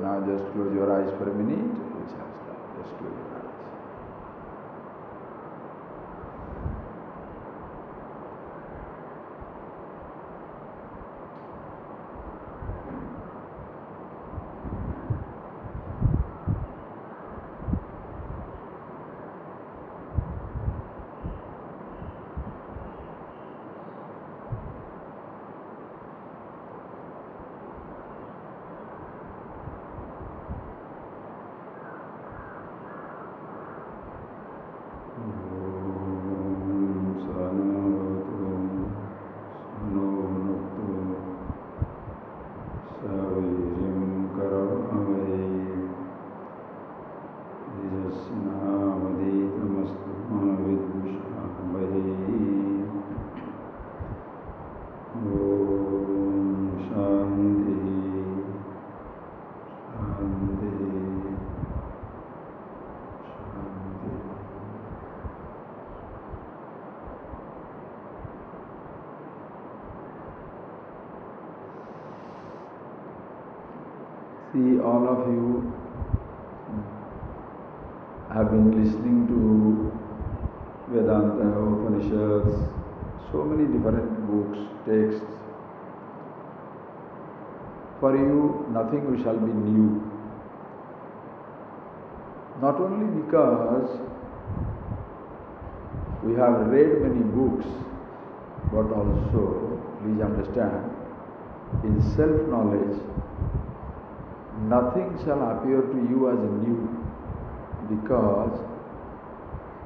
Now just close your eyes for a minute. We shall start. Just close your eyes. See, all of you have been listening to Vedanta, Upanishads, so many different books, texts. For you, nothing shall be new. Not only because we have read many books, but also, please understand, in self-knowledge, nothing shall appear to you as new, because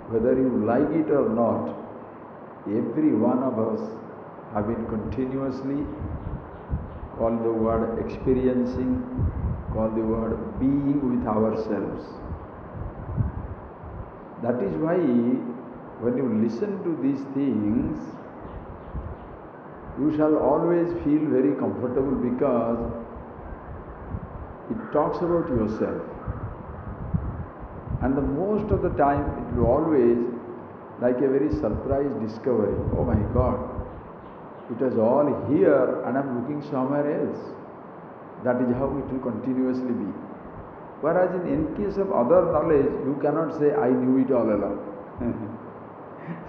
whether you like it or not, every one of us have been continuously, call the word experiencing, call the word being with ourselves. That is why when you listen to these things, you shall always feel very comfortable, because it talks about yourself. And the most of the time it will always like a very surprise discovery. Oh my God, it was all here and I am looking somewhere else. That is how it will continuously be. Whereas in case of other knowledge, you cannot say, I knew it all along.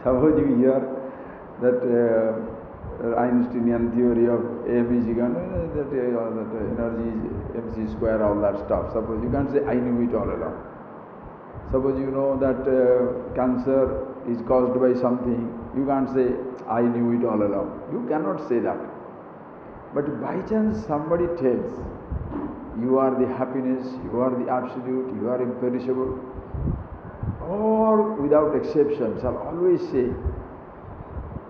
Suppose you hear that Einsteinian theory of M is equal to that energy is mc square, all that stuff. Suppose you can't say, I knew it all along. Suppose you know that cancer is caused by something, you can't say, I knew it all along. You cannot say that. But by chance somebody tells, you are the happiness, you are the absolute, you are imperishable, all without exception shall always say,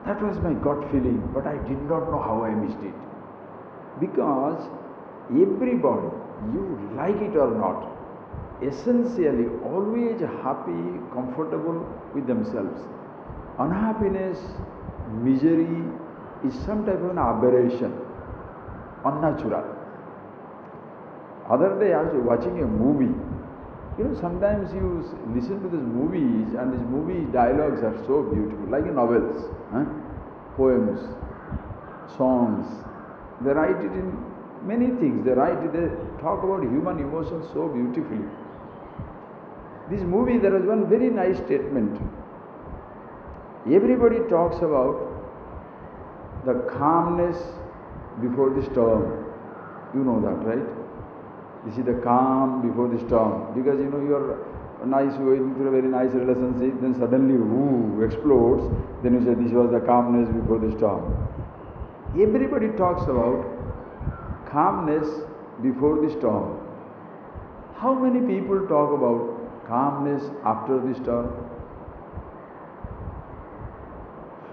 that was my gut feeling, but I did not know how I missed it. Because everybody, you like it or not, essentially always happy, comfortable with themselves. Unhappiness, misery is some type of an aberration, unnatural. Other day I was watching a movie. You know, sometimes you listen to these movies and these movie dialogues are so beautiful, like in novels, poems, songs. They write it in many things. They talk about human emotions so beautifully. This movie, there was one very nice statement. Everybody talks about the calmness before the storm. You know that, right? This is the calm before the storm. Because you know you are nice, going through a very nice relationship, then suddenly explodes. Then you say this was the calmness before the storm. Everybody talks about calmness before the storm. How many people talk about calmness after the storm?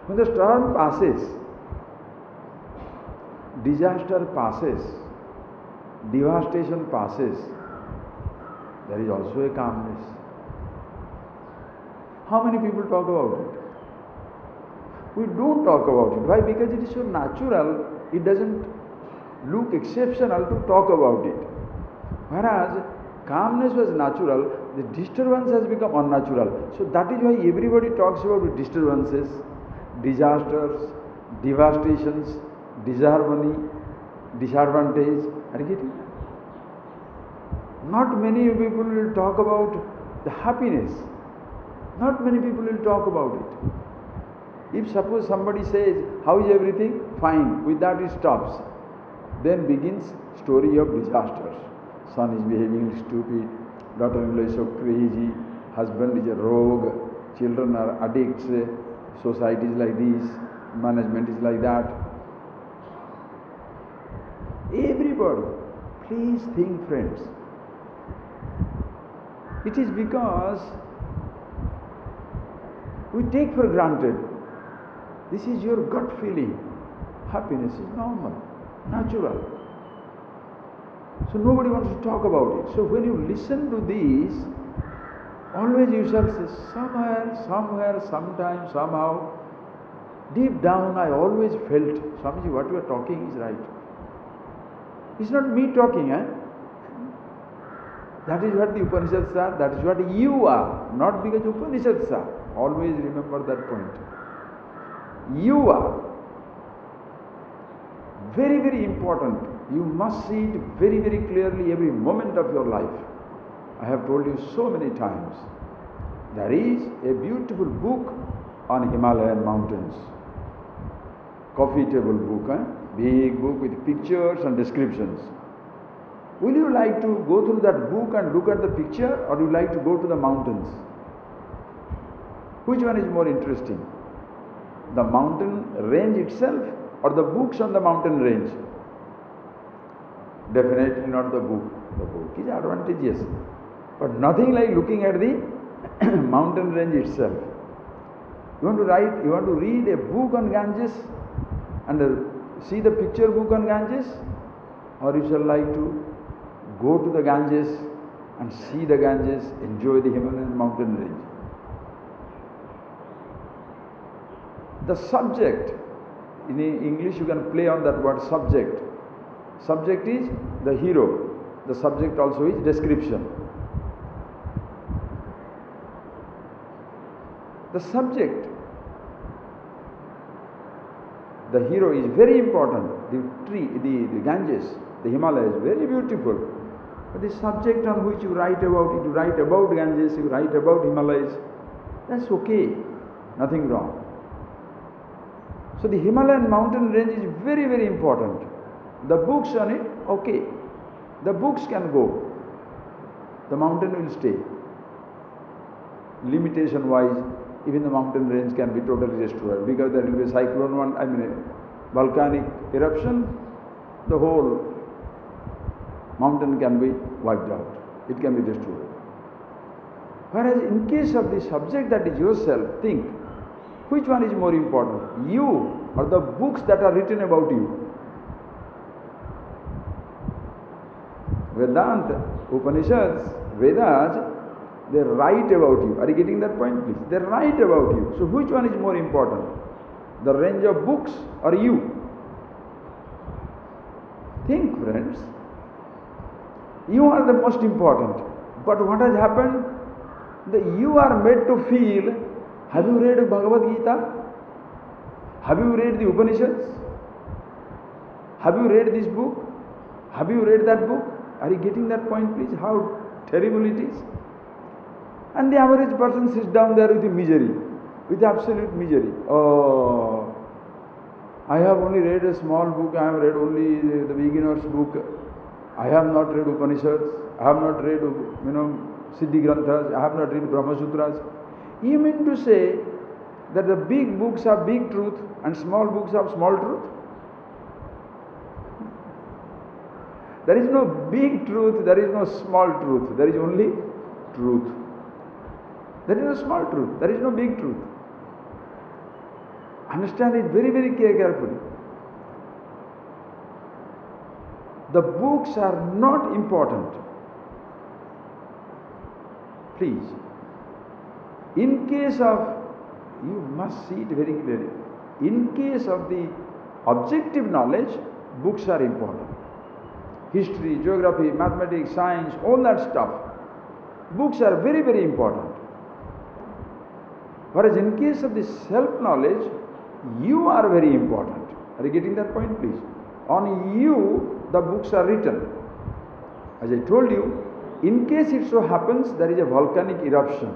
When the storm passes, disaster passes, devastation passes, there is also a calmness. How many people talk about it? We don't talk about it. Why? Because it is so natural, it doesn't look exceptional to talk about it. Whereas calmness was natural, the disturbance has become unnatural. So that is why everybody talks about disturbances, disasters, devastations, disharmony, disadvantage. Are you getting? Not many people will talk about the happiness. Not many people will talk about it. If suppose somebody says, how is everything? Fine. With that it stops. Then begins story of disasters. Son is behaving stupid, daughter-in-law is so crazy, husband is a rogue, children are addicts, society is like this, management is like that. Everybody, please think, friends. It is because we take for granted. This is your gut feeling. Happiness is normal, natural. So nobody wants to talk about it. So when you listen to these, always you shall say, somewhere, sometime, somehow, deep down I always felt, Swamiji, what you are talking is right. It's not me talking, eh? That is what the Upanishads are, that is what you are, not because Upanishads are. Always remember that point. You are. Very, very important. You must see it very, very clearly every moment of your life. I have told you so many times. There is a beautiful book on Himalayan mountains. Coffee table book, big book with pictures and descriptions. Will you like to go through that book and look at the picture, or you like to go to the mountains? Which one is more interesting? The mountain range itself or the books on the mountain range? Definitely not the book. The book is advantageous, but nothing like looking at the mountain range itself. You want to read a book on Ganges and see the picture book on Ganges, or you shall like to go to the Ganges and see the Ganges, enjoy the Himalayan mountain range. The subject, in English you can play on that word subject. Subject is the hero. The subject also is description. The subject, the hero is very important. The tree, the Ganges, the Himalaya is very beautiful. But the subject on which you write about it, you write about Ganges, you write about Himalayas, that's okay, nothing wrong. So the Himalayan mountain range is very, very important. The books on it, okay. The books can go. The mountain will stay. Limitation wise, even the mountain range can be totally destroyed because there will be a cyclone, a volcanic eruption, the whole mountain can be wiped out. It can be destroyed. Whereas in case of the subject that is yourself, think, which one is more important, you or the books that are written about you? Vedanta, Upanishads, Vedas, they write about you. Are you getting that point, please? They write about you. So which one is more important? The range of books or you? Think, friends. You are the most important. But what has happened? You are made to feel, have you read Bhagavad Gita? Have you read the Upanishads? Have you read this book? Have you read that book? Are you getting that point, please? How terrible it is. And the average person sits down there with misery, with absolute misery. Oh, I have only read a small book, I have read only the beginner's book. I have not read Upanishads, I have not read, Siddhi Granthas, I have not read Brahma Sutras. You mean to say that the big books have big truth and small books have small truth? There is no big truth, there is no small truth, there is only truth. There is no small truth, there is no big truth. Understand it very, very carefully. The books are not important. Please. In case of, you must see it very clearly. In case of the objective knowledge, books are important. History, geography, mathematics, science, all that stuff. Books are very, very important. Whereas in case of the self-knowledge, you are very important. Are you getting that point, please? On you, the books are written. As I told you, in case it so happens there is a volcanic eruption,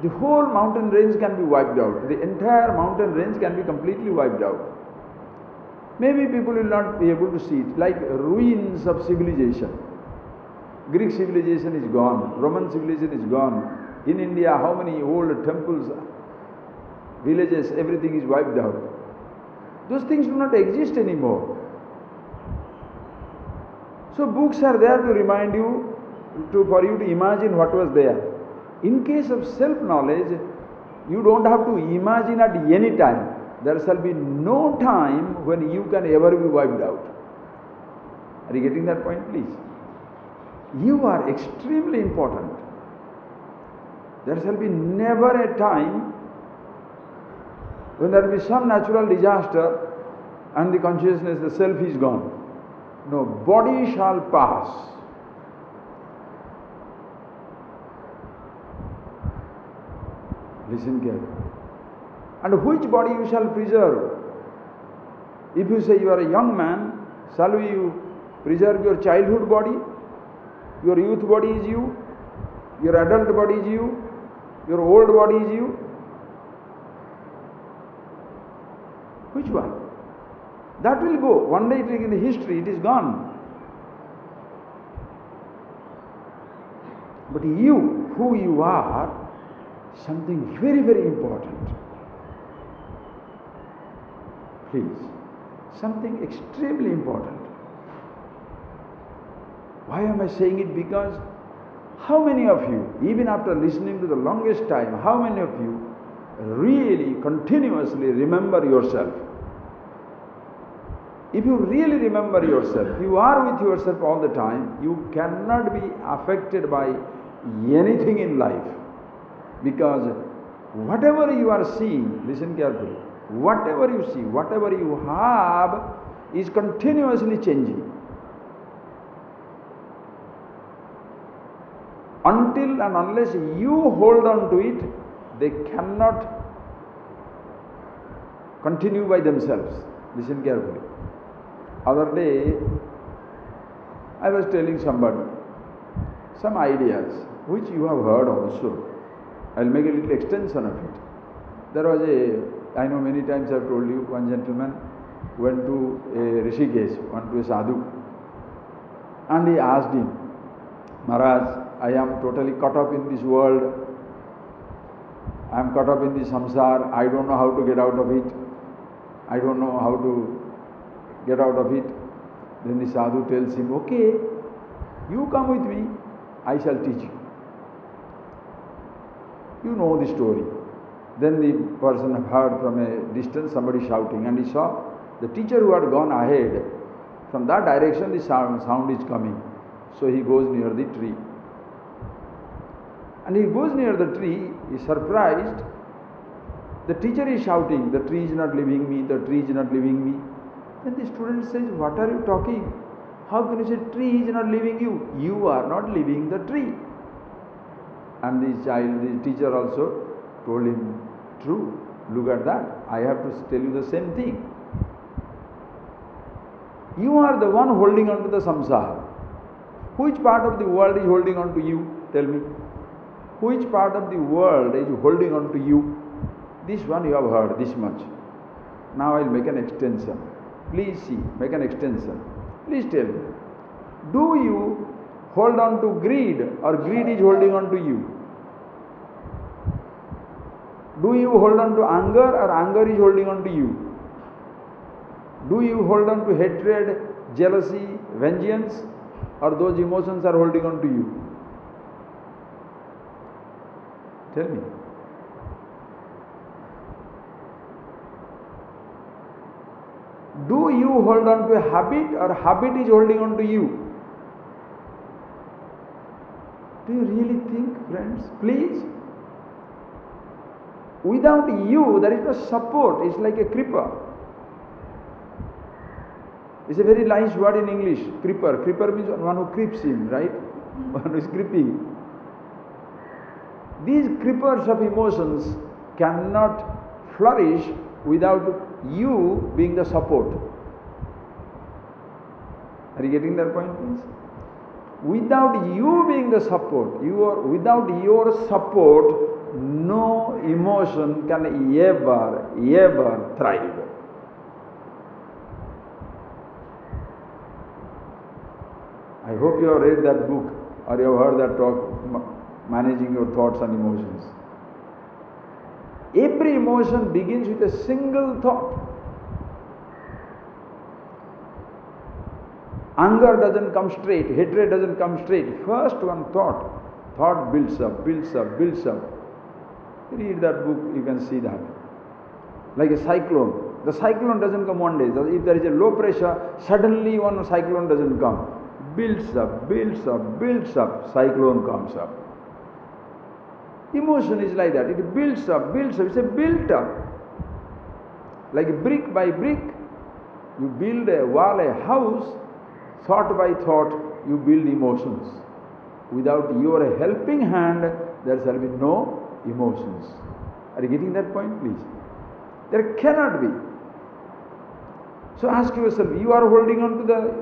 the whole mountain range can be wiped out. The entire mountain range can be completely wiped out. Maybe people will not be able to see it, like ruins of civilization. Greek civilization is gone, Roman civilization is gone. In India, how many old temples, villages, everything is wiped out. Those things do not exist anymore. So books are there to remind you, for you to imagine what was there. In case of self-knowledge, you don't have to imagine at any time. There shall be no time when you can ever be wiped out. Are you getting that point, please? You are extremely important. There shall be never a time when there will be some natural disaster and the consciousness, the self is gone. No, body shall pass. Listen carefully. And which body you shall preserve? If you say you are a young man, shall you preserve your childhood body? Your youth body is you, your adult body is you, your old body is you. Which one? That will go. One day it is in the history, it is gone. But you, who you are, something very, very important. Please, something extremely important. Why am I saying it? Because how many of you, even after listening to the longest time, how many of you really continuously remember yourself? If you really remember yourself, you are with yourself all the time, you cannot be affected by anything in life. Because whatever you are seeing, listen carefully, whatever you see, whatever you have is continuously changing. Until and unless you hold on to it, they cannot continue by themselves. Listen carefully. Other day, I was telling somebody some ideas which you have heard also. I'll make a little extension of it. There was I know many times I've told you, one gentleman went to a Rishikesh, went to a sadhu, and he asked him, Maharaj, I am totally caught up in this world. I am caught up in this samsara. I don't know how to get out of it. I don't know how to get out of it. Then the sadhu tells him, okay, you come with me, I shall teach you. You know the story. Then the person heard from a distance somebody shouting, and he saw the teacher who had gone ahead. From that direction the sound is coming. So he goes near the tree. And he goes near the tree, he is surprised. The teacher is shouting, the tree is not leaving me, the tree is not leaving me. Then the student says, what are you talking? How can you say tree is not leaving you? You are not leaving the tree. And the teacher also told him, true, look at that. I have to tell you the same thing. You are the one holding on to the samsara. Which part of the world is holding on to you? Tell me. Which part of the world is holding on to you? This one you have heard, this much. Now I will make an extension. Please see, make an extension. Please tell me. Do you hold on to greed, or greed is holding on to you? Do you hold on to anger, or anger is holding on to you? Do you hold on to hatred, jealousy, vengeance, or those emotions are holding on to you? Tell me. Do you hold on to a habit, or habit is holding on to you? Do you really think, friends? Please. Without you, there is no support. It's like a creeper. It's a very nice word in English, creeper. Creeper means one who creeps in, right? One who is creeping. These creepers of emotions cannot flourish without you being the support. Are you getting that point, please? Without you being the support, without your support, no emotion can ever thrive. I hope you have read that book or you have heard that talk, Managing Your Thoughts and Emotions. Every emotion begins with a single thought. Anger doesn't come straight, hatred doesn't come straight. First one thought. Thought builds up, builds up, builds up. Read that book, you can see that. Like a cyclone. The cyclone doesn't come one day. If there is a low pressure, suddenly one cyclone doesn't come. Builds up, builds up, builds up, cyclone comes up. Emotion is like that. It builds up, builds up. It's a built up. Like brick by brick, you build a wall, a house. Thought by thought, you build emotions. Without your helping hand, there shall be no emotions. Are you getting that point, please? There cannot be. So ask yourself, you are holding on to the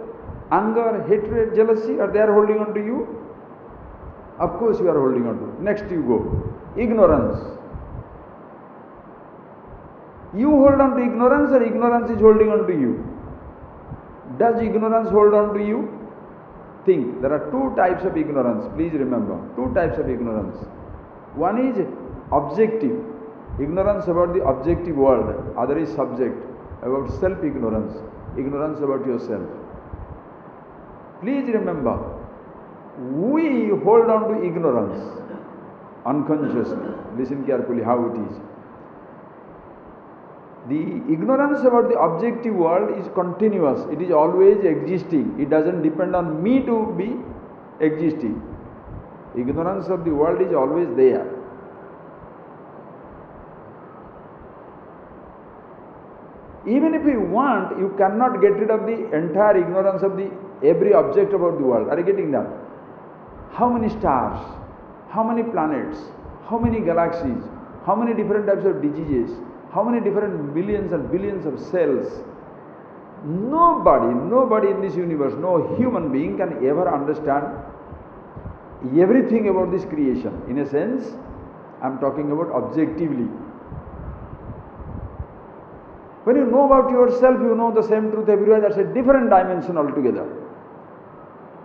anger, hatred, jealousy, or they are holding on to you? Of course you are holding on to it. Next you go. Ignorance. You hold on to ignorance or ignorance is holding on to you? Does ignorance hold on to you? Think. There are two types of ignorance. Please remember. Two types of ignorance. One is objective. Ignorance about the objective world. Other is subject. About self-ignorance. Ignorance about yourself. Please remember. We hold on to ignorance unconsciously. Listen carefully how it is. The ignorance about the objective world is continuous. It is always existing. It doesn't depend on me to be existing. Ignorance of the world is always there. Even if you want, you cannot get rid of the entire ignorance of the every object about the world. Are you getting that? How many stars? How many planets? How many galaxies? How many different types of diseases? How many different millions and billions of cells? Nobody in this universe, no human being can ever understand everything about this creation. In a sense, I am talking about objectively. When you know about yourself, you know the same truth everywhere. That's a different dimension altogether.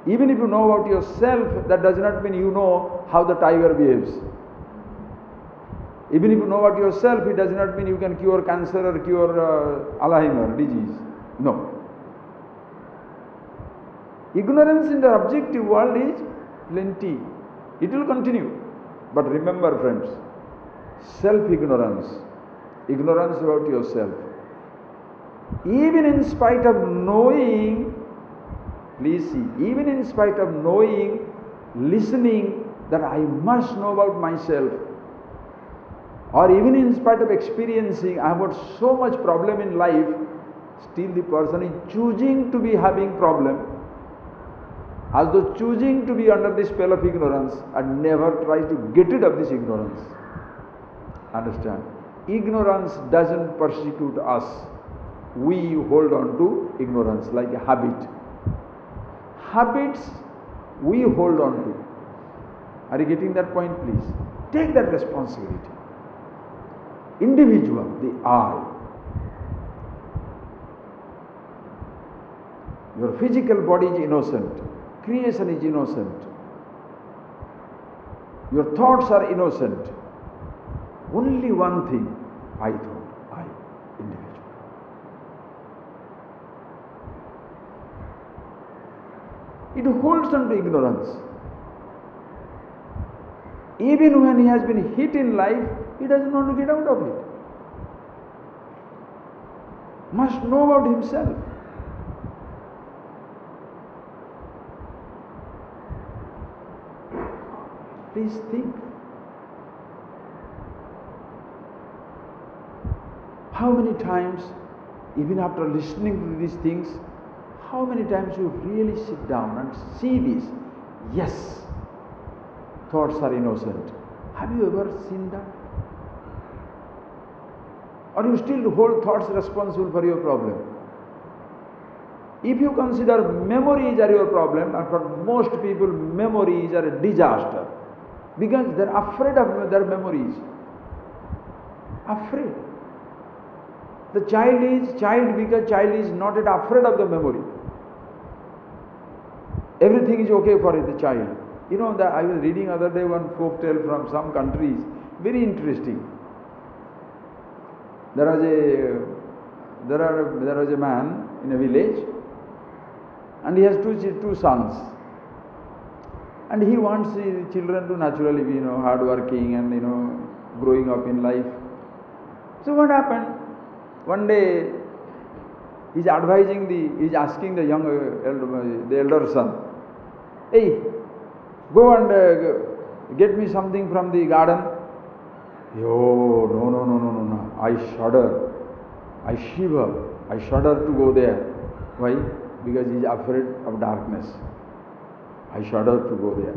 Even if you know about yourself, that does not mean you know how the tiger behaves. Even if you know about yourself, it does not mean you can cure cancer or cure Alzheimer's disease. No. Ignorance in the objective world is plenty. It will continue. But remember, friends, self-ignorance, ignorance about yourself. Even in spite of knowing, please see, even in spite of knowing, listening that I must know about myself, or even in spite of experiencing I have got so much problem in life, still the person is choosing to be having problem, as though choosing to be under the spell of ignorance and never tries to get rid of this ignorance. Understand? Ignorance doesn't persecute us. We hold on to ignorance like a habit. Habits we hold on to. Are you getting that point, please? Take that responsibility. Individual, the I. Your physical body is innocent. Creation is innocent. Your thoughts are innocent. Only one thing, I thought, I, individual. It holds on to ignorance. Even when he has been hit in life, he doesn't want to get out of it. Must know about himself. Please think. How many times, even after listening to these things, how many times you really sit down and see this? Yes, thoughts are innocent. Have you ever seen that? Or you still hold thoughts responsible for your problem? If you consider memories are your problem, and for most people memories are a disaster, because they are afraid of their memories. Afraid. The child is child because child is not yet afraid of the memory. Everything is okay for the child. You know that I was reading other day one folk tale from some countries, very interesting. There was a man in a village, and he has two sons, and he wants his children to naturally be hardworking and growing up in life. So what happened? One day he's asking the elder son, hey, go and get me something from the garden. Oh, no. I shudder. I shiver. I shudder to go there. Why? Because he is afraid of darkness. I shudder to go there.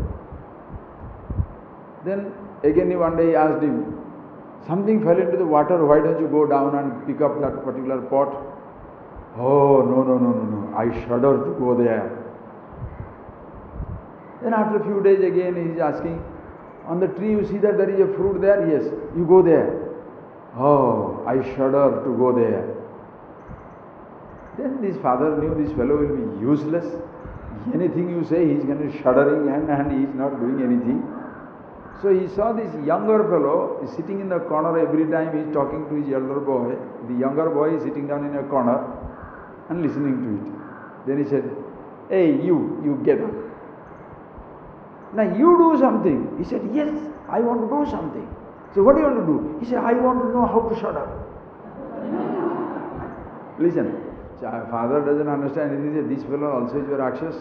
Then again one day he asked him, something fell into the water, why don't you go down and pick up that particular pot? Oh, no. I shudder to go there. Then after a few days again he is asking, on the tree you see that there is a fruit there? Yes, you go there. Oh, I shudder to go there. Then this father knew this fellow will be useless. Anything you say, he is going to be shuddering and he is not doing anything. So he saw this younger fellow is sitting in the corner every time he is talking to his elder boy. The younger boy is sitting down in a corner and listening to it. Then he said, hey, you get up. Now you do something. He said, yes, I want to do something. So what do you want to do? He said, I want to know how to shut up. Listen, father doesn't understand anything. He said, this fellow also is a Rakshas.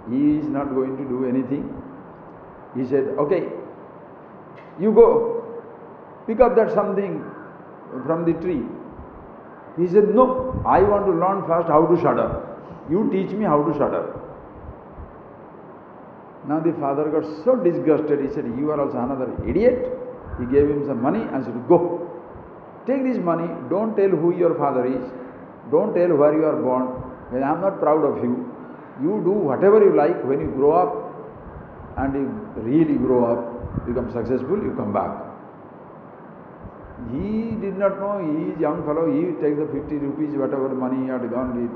He is not going to do anything. He said, okay, you go, pick up that something from the tree. He said, no, I want to learn first how to shut up. You teach me how to shut up. Now the father got so disgusted, he said, you are also another idiot. He gave him some money and said, go, take this money, don't tell who your father is, don't tell where you are born, well, I am not proud of you. You do whatever you like. When you grow up and you really grow up, become successful, you come back. He did not know, he is young fellow, he takes the 50 rupees, whatever money he had gone, it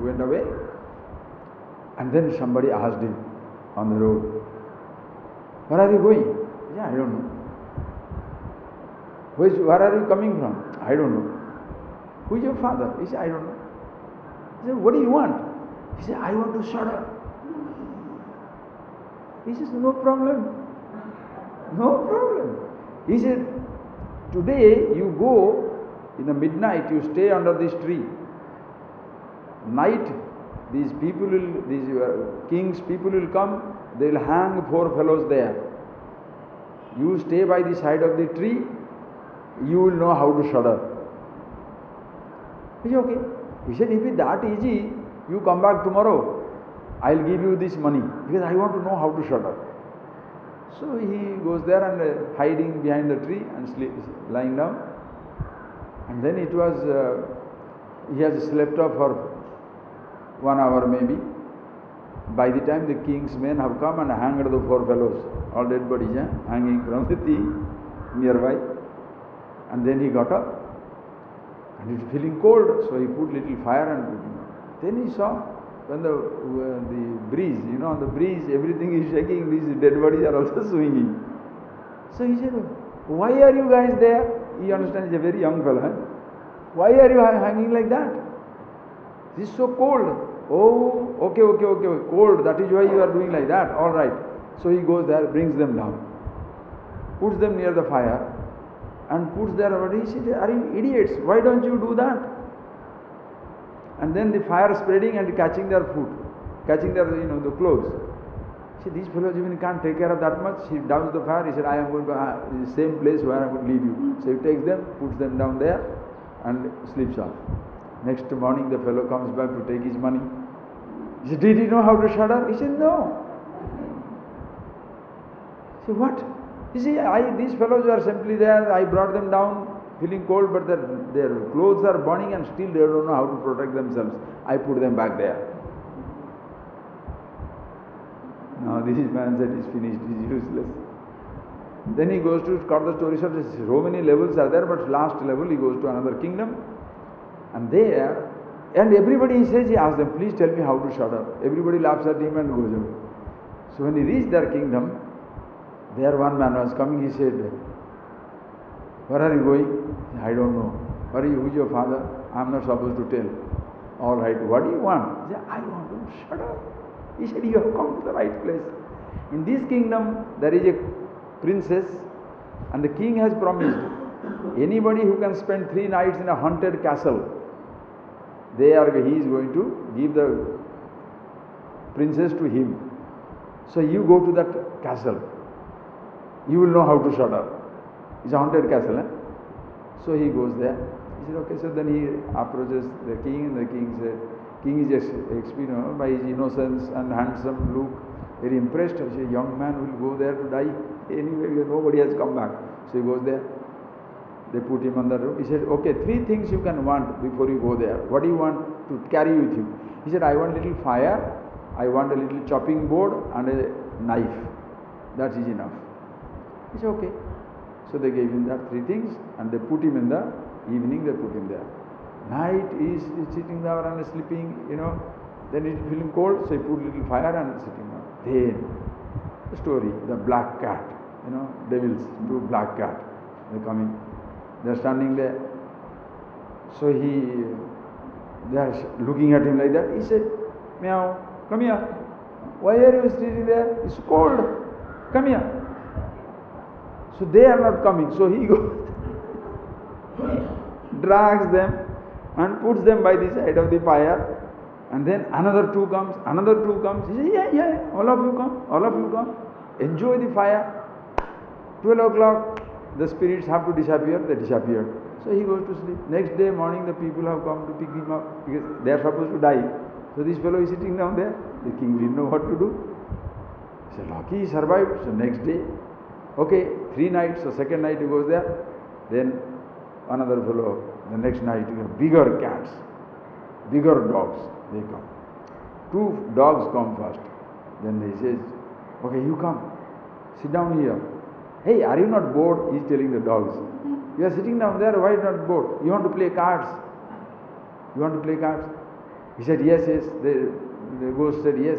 went away. And then somebody asked him on the road, where are you going? Yeah, I don't know. Where are you coming from? I don't know. Who is your father? He said, I don't know. He said, what do you want? He said, I want to shut up. He says, no problem. No problem. He said, today you go in the midnight, you stay under this tree. Night, these people will, these king's people will come, they will hang 4 fellows there. You stay by the side of the tree, you will know how to shudder. He said, okay. He said, if it is that easy, you come back tomorrow. I will give you this money because I want to know how to shudder. So he goes there and hiding behind the tree and lying down. And then it was, he has slept off for 1 hour maybe. By the time the king's men have come and hanged the 4 fellows, all dead bodies hanging from the tree nearby. And then he got up and he was feeling cold, so he put little fire and then he saw when the breeze, on the breeze everything is shaking, these dead bodies are also swinging. So he said, why are you guys there? He understands, he's a very young fellow. Why are you hanging like that? This is so cold. Oh, okay, cold, that is why you are doing like that, all right. So he goes there, brings them down, puts them near the fire and puts their body. He said, are you idiots? Why don't you do that? And then the fire spreading and catching their food, catching their, the clothes. He said, these fellows even can't take care of that much. He downs the fire. He said, I am going to the same place where I would leave you. So he takes them, puts them down there and sleeps off. Next morning the fellow comes back to take his money. He said, did he know how to shudder? He said, no. He said, what? You see, these fellows are simply there, I brought them down feeling cold, but their clothes are burning and still they don't know how to protect themselves. I put them back there. Now this man said he's finished, he's useless. Then he goes to cut the story short. So many levels are there, but last level he goes to another kingdom, and there, and everybody he says, he asks them, please tell me how to shut up. Everybody laughs at him and goes away. So when he reached their kingdom, there one man was coming. He said, where are you going? I don't know. Where are you? Who's your father? I'm not supposed to tell. All right, what do you want? He said, I want to shut up. He said, you have come to the right place. In this kingdom, there is a princess, and the king has promised anybody who can spend 3 nights in a haunted castle, he is going to give the princess to him. So you go to that castle. You will know how to shut up. It's a haunted castle. Eh? So he goes there. He said, okay. So then he approaches the king, and the king said, king is experienced by his innocence and handsome look, very impressed. He said, young man will go there to die anyway, nobody has come back. So he goes there. They put him on the room. He said, okay, 3 things you can want before you go there. What do you want to carry with you? He said, I want a little fire, I want a little chopping board and a knife. That is enough. He said, okay. So they gave him that 3 things, and they put him in the evening, they put him there. Night is sitting there and sleeping, then he's feeling cold, so he put a little fire and sitting there. Then, the story, the black cat, devils, 2 black cat, they come in. They are standing there. So they are looking at him like that. He said, meow, come here. Why are you sitting there? It's cold. Come here. So they are not coming. So he goes, drags them and puts them by the side of the fire. And then another 2 comes, another 2 comes. He says, yeah, all of you come. Enjoy the fire. 12 o'clock. The spirits have to disappear, they disappeared. So he goes to sleep. Next day morning, the people have come to pick him up because they are supposed to die. So this fellow is sitting down there. The king didn't know what to do. He said, lucky he survived. So next day, okay, 3 nights. So second night he goes there. Then another fellow, the next night, bigger cats, bigger dogs, they come. 2 dogs come first. Then he says, okay, you come, sit down here. Hey, are you not bored? He's telling the dogs. You are sitting down there, why not bored? You want to play cards? You want to play cards? He said, yes. The ghost said, yes.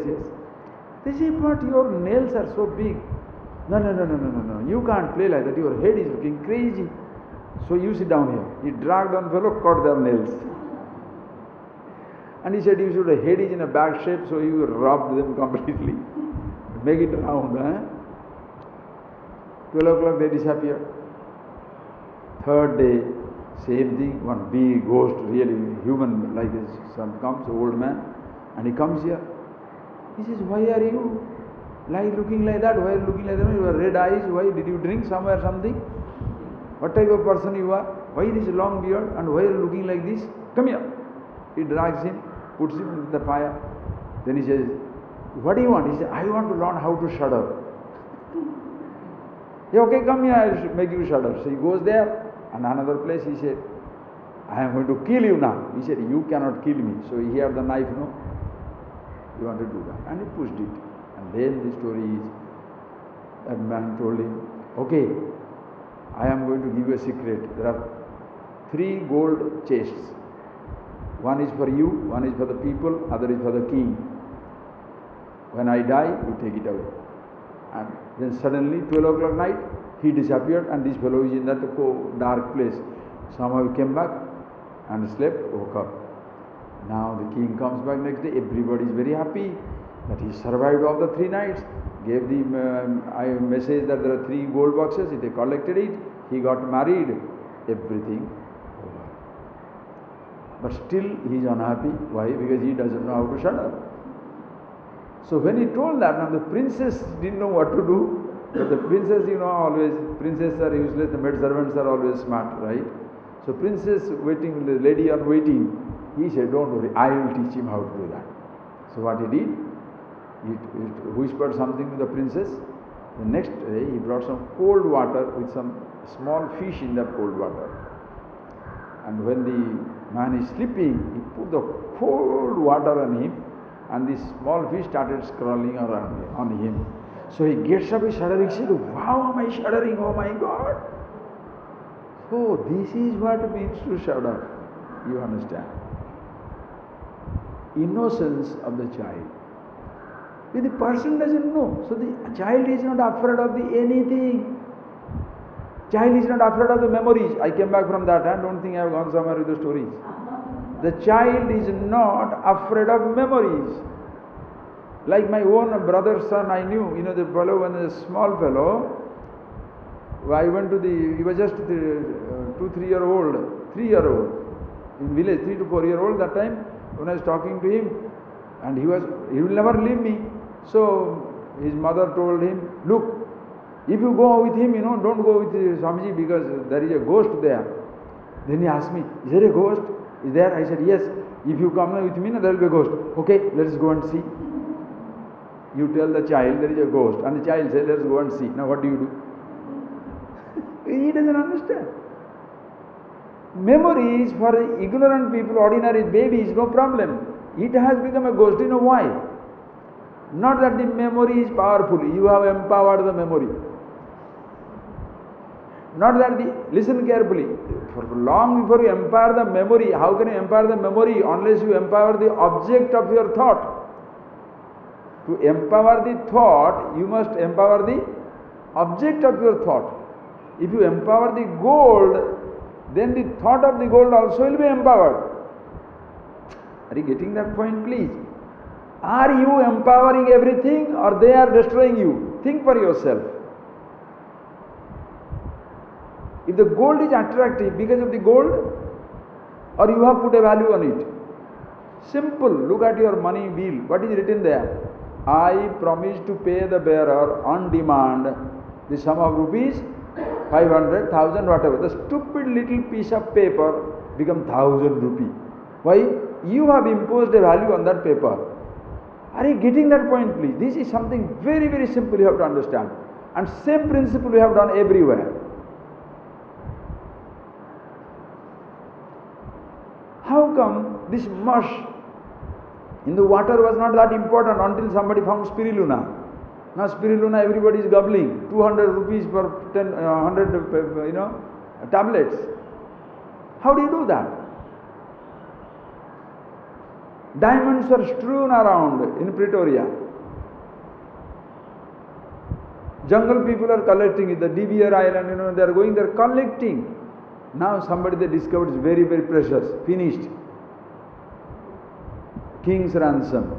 They say, but your nails are so big. No. You can't play like that. Your head is looking crazy. So you sit down here. He dragged one fellow, cut their nails. And he said, your head is in a bad shape, so you rubbed them completely. Make it round. 12 o'clock they disappear. 3rd day, same thing, one big ghost, really human like this, son comes, old man, and he comes here. He says, why are you looking like that? Why are you looking like that? You have red eyes, why? Did you drink somewhere something? What type of person you are? Why this long beard and why are you looking like this? Come here. He drags him, puts him into the fire. Then he says, what do you want? He says, I want to learn how to shudder. Yeah, okay, come here, I'll make you shudder. So he goes there, and another place he said, I am going to kill you now. He said, you cannot kill me. So he had the knife, no? You want to do that. And he pushed it. And then the story is, that man told him, okay, I am going to give you a secret. There are 3 gold chests. One is for you, one is for the people, other is for the king. When I die, you take it away. And then suddenly, 12 o'clock night, he disappeared, and this fellow is in that dark place. Somehow he came back and slept, woke up. Now the king comes back next day. Everybody is very happy that he survived all the 3 nights. Gave the message that there are 3 gold boxes. They collected it. He got married. Everything over. But still he is unhappy. Why? Because he doesn't know how to shut up. So when he told that, now the princess didn't know what to do. But the princess, always, princesses are useless, the maid servants are always smart, right? So princess waiting, the lady are waiting. He said, don't worry, I will teach him how to do that. So what he did, he whispered something to the princess. The next day he brought some cold water with some small fish in that cold water. And when the man is sleeping, he put the cold water on him, and this small fish started crawling around on him. So he gets up, he's shuddering. He said, "Wow, am I shuddering? Oh my God!" So this is what it means to shudder. You understand? Innocence of the child. But the person doesn't know. So the child is not afraid of the anything. Child is not afraid of the memories. I came back from that. I don't think I have gone somewhere with the stories. The child is not afraid of memories. Like my own brother's son, I knew, the fellow, when a small fellow, I went to he was just 3-year-old, in village, 3 to 4-year-old that time, when I was talking to him, and he will never leave me. So his mother told him, "Look, if you go with him, don't go with Swamiji because there is a ghost there." Then he asked me, "Is there a ghost? Is there?" I said, "Yes. If you come with me, there will be a ghost." "Okay, let's go and see." You tell the child there is a ghost, and the child says, "Let's go and see." Now what do? He doesn't understand. Memories for ignorant people, ordinary babies, no problem. It has become a ghost. You know why? Not that the memory is powerful. You have empowered the memory. Not that listen carefully. For long before you empower the memory, how can you empower the memory unless you empower the object of your thought? To empower the thought, you must empower the object of your thought. If you empower the gold, then the thought of the gold also will be empowered. Are you getting that point, please? Are you empowering everything, or they are destroying you? Think for yourself. If the gold is attractive because of the gold, or you have put a value on it. Simple. Look at your money bill. What is written there? "I promise to pay the bearer on demand the sum of rupees 500, 1000, whatever." The stupid little piece of paper become 1000 rupee. Why? You have imposed a value on that paper. Are you getting that point, please? This is something very, very simple you have to understand. And same principle we have done everywhere. How come this mush in the water was not that important until somebody found spirulina? Now spirulina everybody is gobbling. 200 rupees for 100 tablets. How do you do that? Diamonds are strewn around in Pretoria. Jungle people are collecting it. The De Beer Island, they are going there collecting. Now somebody they discovered is very, very precious. Finished. King's ransom.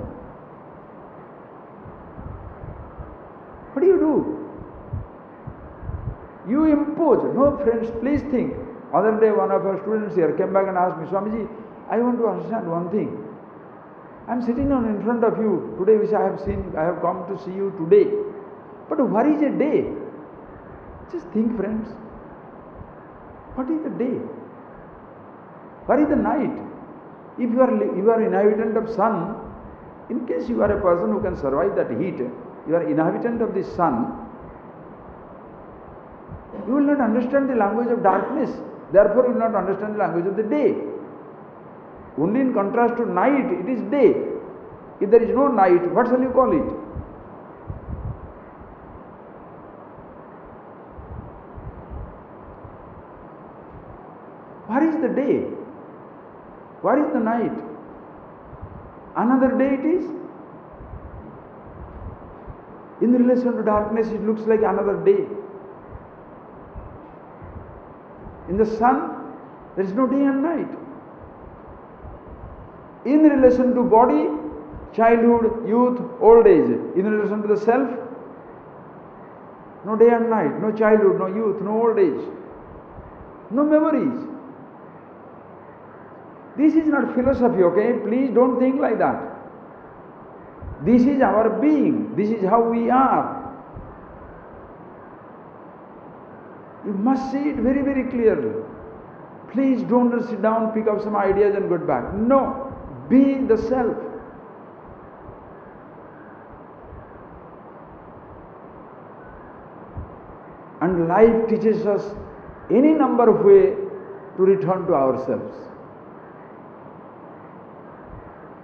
What do you do? You impose. No, friends, please think. Other day one of our students here came back and asked me, "Swamiji, I want to understand one thing. I am sitting down in front of you today, which I have come to see you today. But what is a day?" Just think, friends. What is the day? What is the night? If you are inhabitant of sun, in case you are a person who can survive that heat, you are inhabitant of the sun, you will not understand the language of darkness. Therefore, you will not understand the language of the day. Only in contrast to night, it is day. If there is no night, what shall you call it? What is the day? What is the night? Another day it is. In relation to darkness, it looks like another day. In the sun, there is no day and night. In relation to body, childhood, youth, old age. In relation to the self, no day and night, no childhood, no youth, no old age, no memories. This is not philosophy, okay? Please don't think like that. This is our being. This is how we are. You must see it very, very clearly. Please don't just sit down, pick up some ideas and go back. No. Be the self. And life teaches us any number of ways to return to ourselves.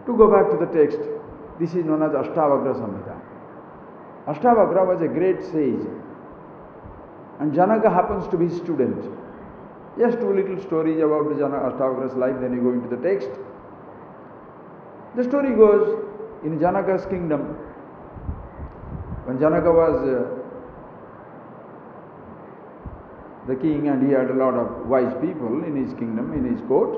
To go back to the text, this is known as ASHTAVAKRA Samhita. ASHTAVAKRA was a great sage, and Janaka happens to be his student. Just two little stories about the ASHTAVAKRA's life, then you go into the text. The story goes, in Janaka's kingdom, when Janaka was the king and he had a lot of wise people in his kingdom, in his court,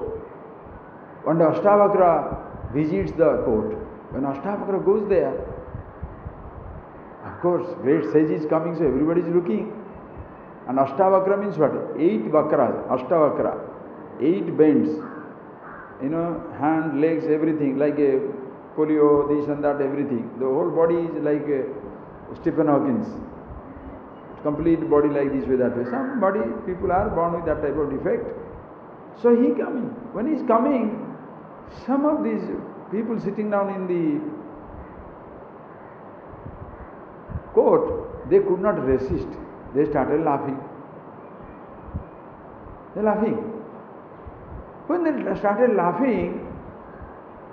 one day ASHTAVAKRA visits the court. When ASHTAVAKRA goes there, of course, great sage is coming, so everybody is looking. And ASHTAVAKRA means what? 8 vakras, ASHTAVAKRA, 8 bends. Hand, legs, everything, like a polio, this and that, everything. The whole body is like Stephen Hawking's. Complete body like this way, that way. Some body, people are born with that type of defect. So he coming. When he is coming, some of these people sitting down in the court, they could not resist. They started laughing. They laughing. When they started laughing,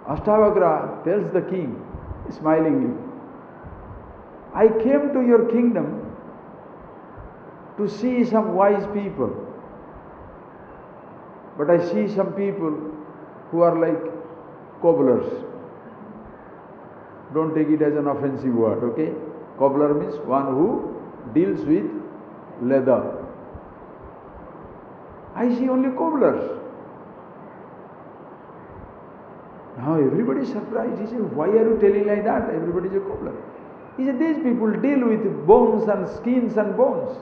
ASHTAVAKRA tells the king, smilingly, I came to your kingdom to see some wise people, but I see some people who are like cobblers. Don't take it as an offensive word, okay? Cobbler means one who deals with leather. I see only cobblers. Now everybody is surprised. He said, why are you telling like that? Everybody is a cobbler. He said, these people deal with bones and skins and bones.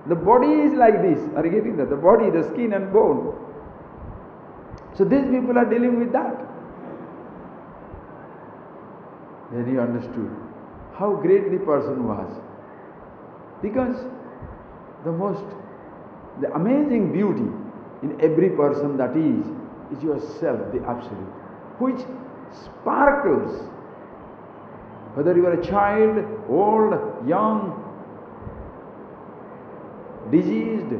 The body is like this. Are you getting that? The body, the skin and bone. So these people are dealing with that. Then he understood how great the person was. Because the amazing beauty in every person that is yourself, the Absolute, which sparkles. Whether you are a child, old, young, diseased,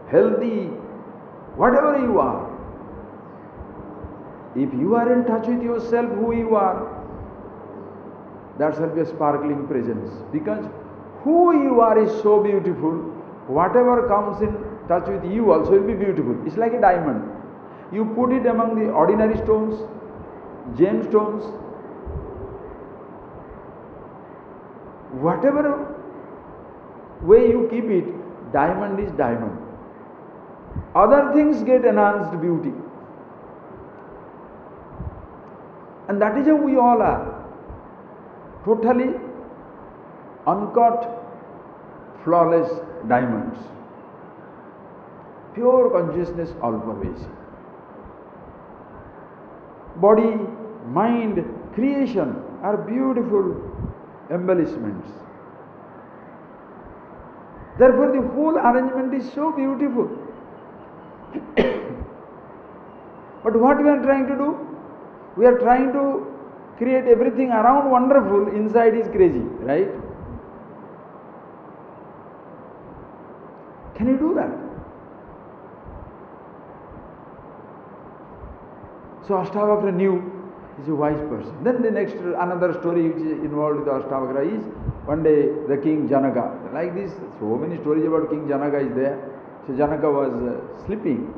healthy, whatever you are, if you are in touch with yourself, who you are, that shall be a sparkling presence. Because who you are is so beautiful, whatever comes in touch with you also will be beautiful. It's like a diamond. You put it among the ordinary stones, gemstones, whatever way you keep it, diamond is diamond. Other things get enhanced beauty. And that is how we all are. Totally uncut, flawless diamonds. Pure consciousness all pervasive. Body, mind, creation are beautiful embellishments. Therefore the whole arrangement is so beautiful. But what we are trying to do? We are trying to create everything around wonderful, inside is crazy, right? Can you do that? So ASHTAVAKRA knew he is a wise person. Then the next, another story which is involved with ASHTAVAKRA is, one day the king Janaka, like this, so many stories about King Janaka is there. So Janaka was sleeping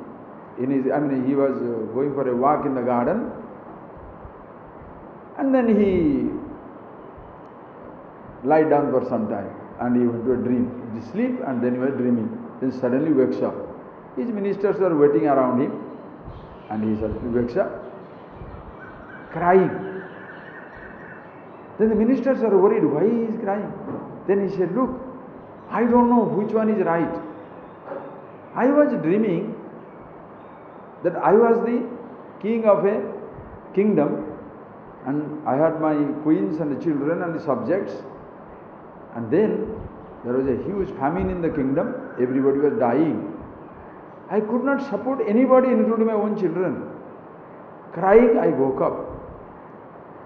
in his, he was going for a walk in the garden, and then he lied down for some time and he went to a dream. He sleep and then he was dreaming. Then suddenly wakes up. His ministers were waiting around him and he suddenly wakes up crying. Then the ministers are worried, why he is crying? Then he said, look, I don't know which one is right. I was dreaming that I was the king of a kingdom and I had my queens and the children and the subjects, and then there was a huge famine in the kingdom, everybody was dying. I could not support anybody, including my own children. Crying, I woke up.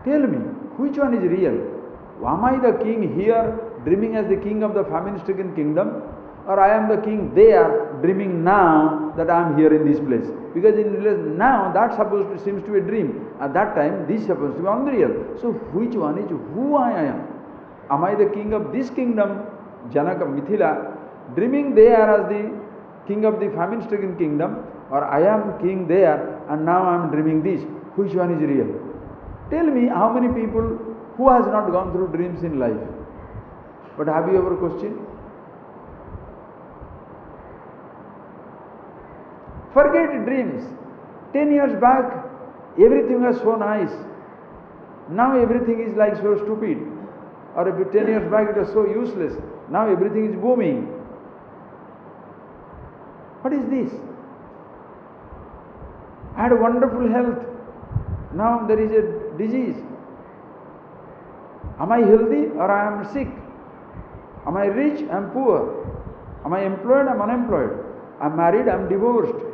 Tell me, which one is real? Am I the king here, dreaming as the king of the famine-stricken kingdom? or I am the king there, dreaming now that I am here in this place. Because in now that seems to be a dream. At that time, this is supposed to be unreal. So which one is who I am? Am I the king of this kingdom, Janaka, Mithila, dreaming there as the king of the famine-stricken kingdom, or I am king there and now I am dreaming this? Which one is real? Tell me how many people who has not gone through dreams in life? But have you ever questioned? Forget dreams. 10 years back, everything was so nice. Now everything is like so stupid. Or 10 years back it was so useless. Now everything is booming. What is this? I had wonderful health. Now there is a disease. Am I healthy or I am sick? Am I rich? I am poor. Am I employed? I am unemployed. I am married? I am divorced.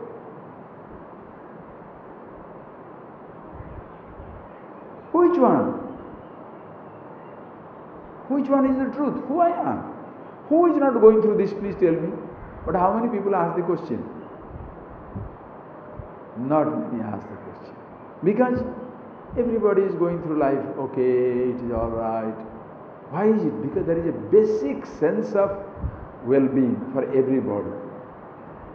Which one? Which one is the truth? Who I am? Who is not going through this? Please tell me. But how many people ask the question? Not many ask the question. Because everybody is going through life, okay, it is all right. Why is it? Because there is a basic sense of well-being for everybody,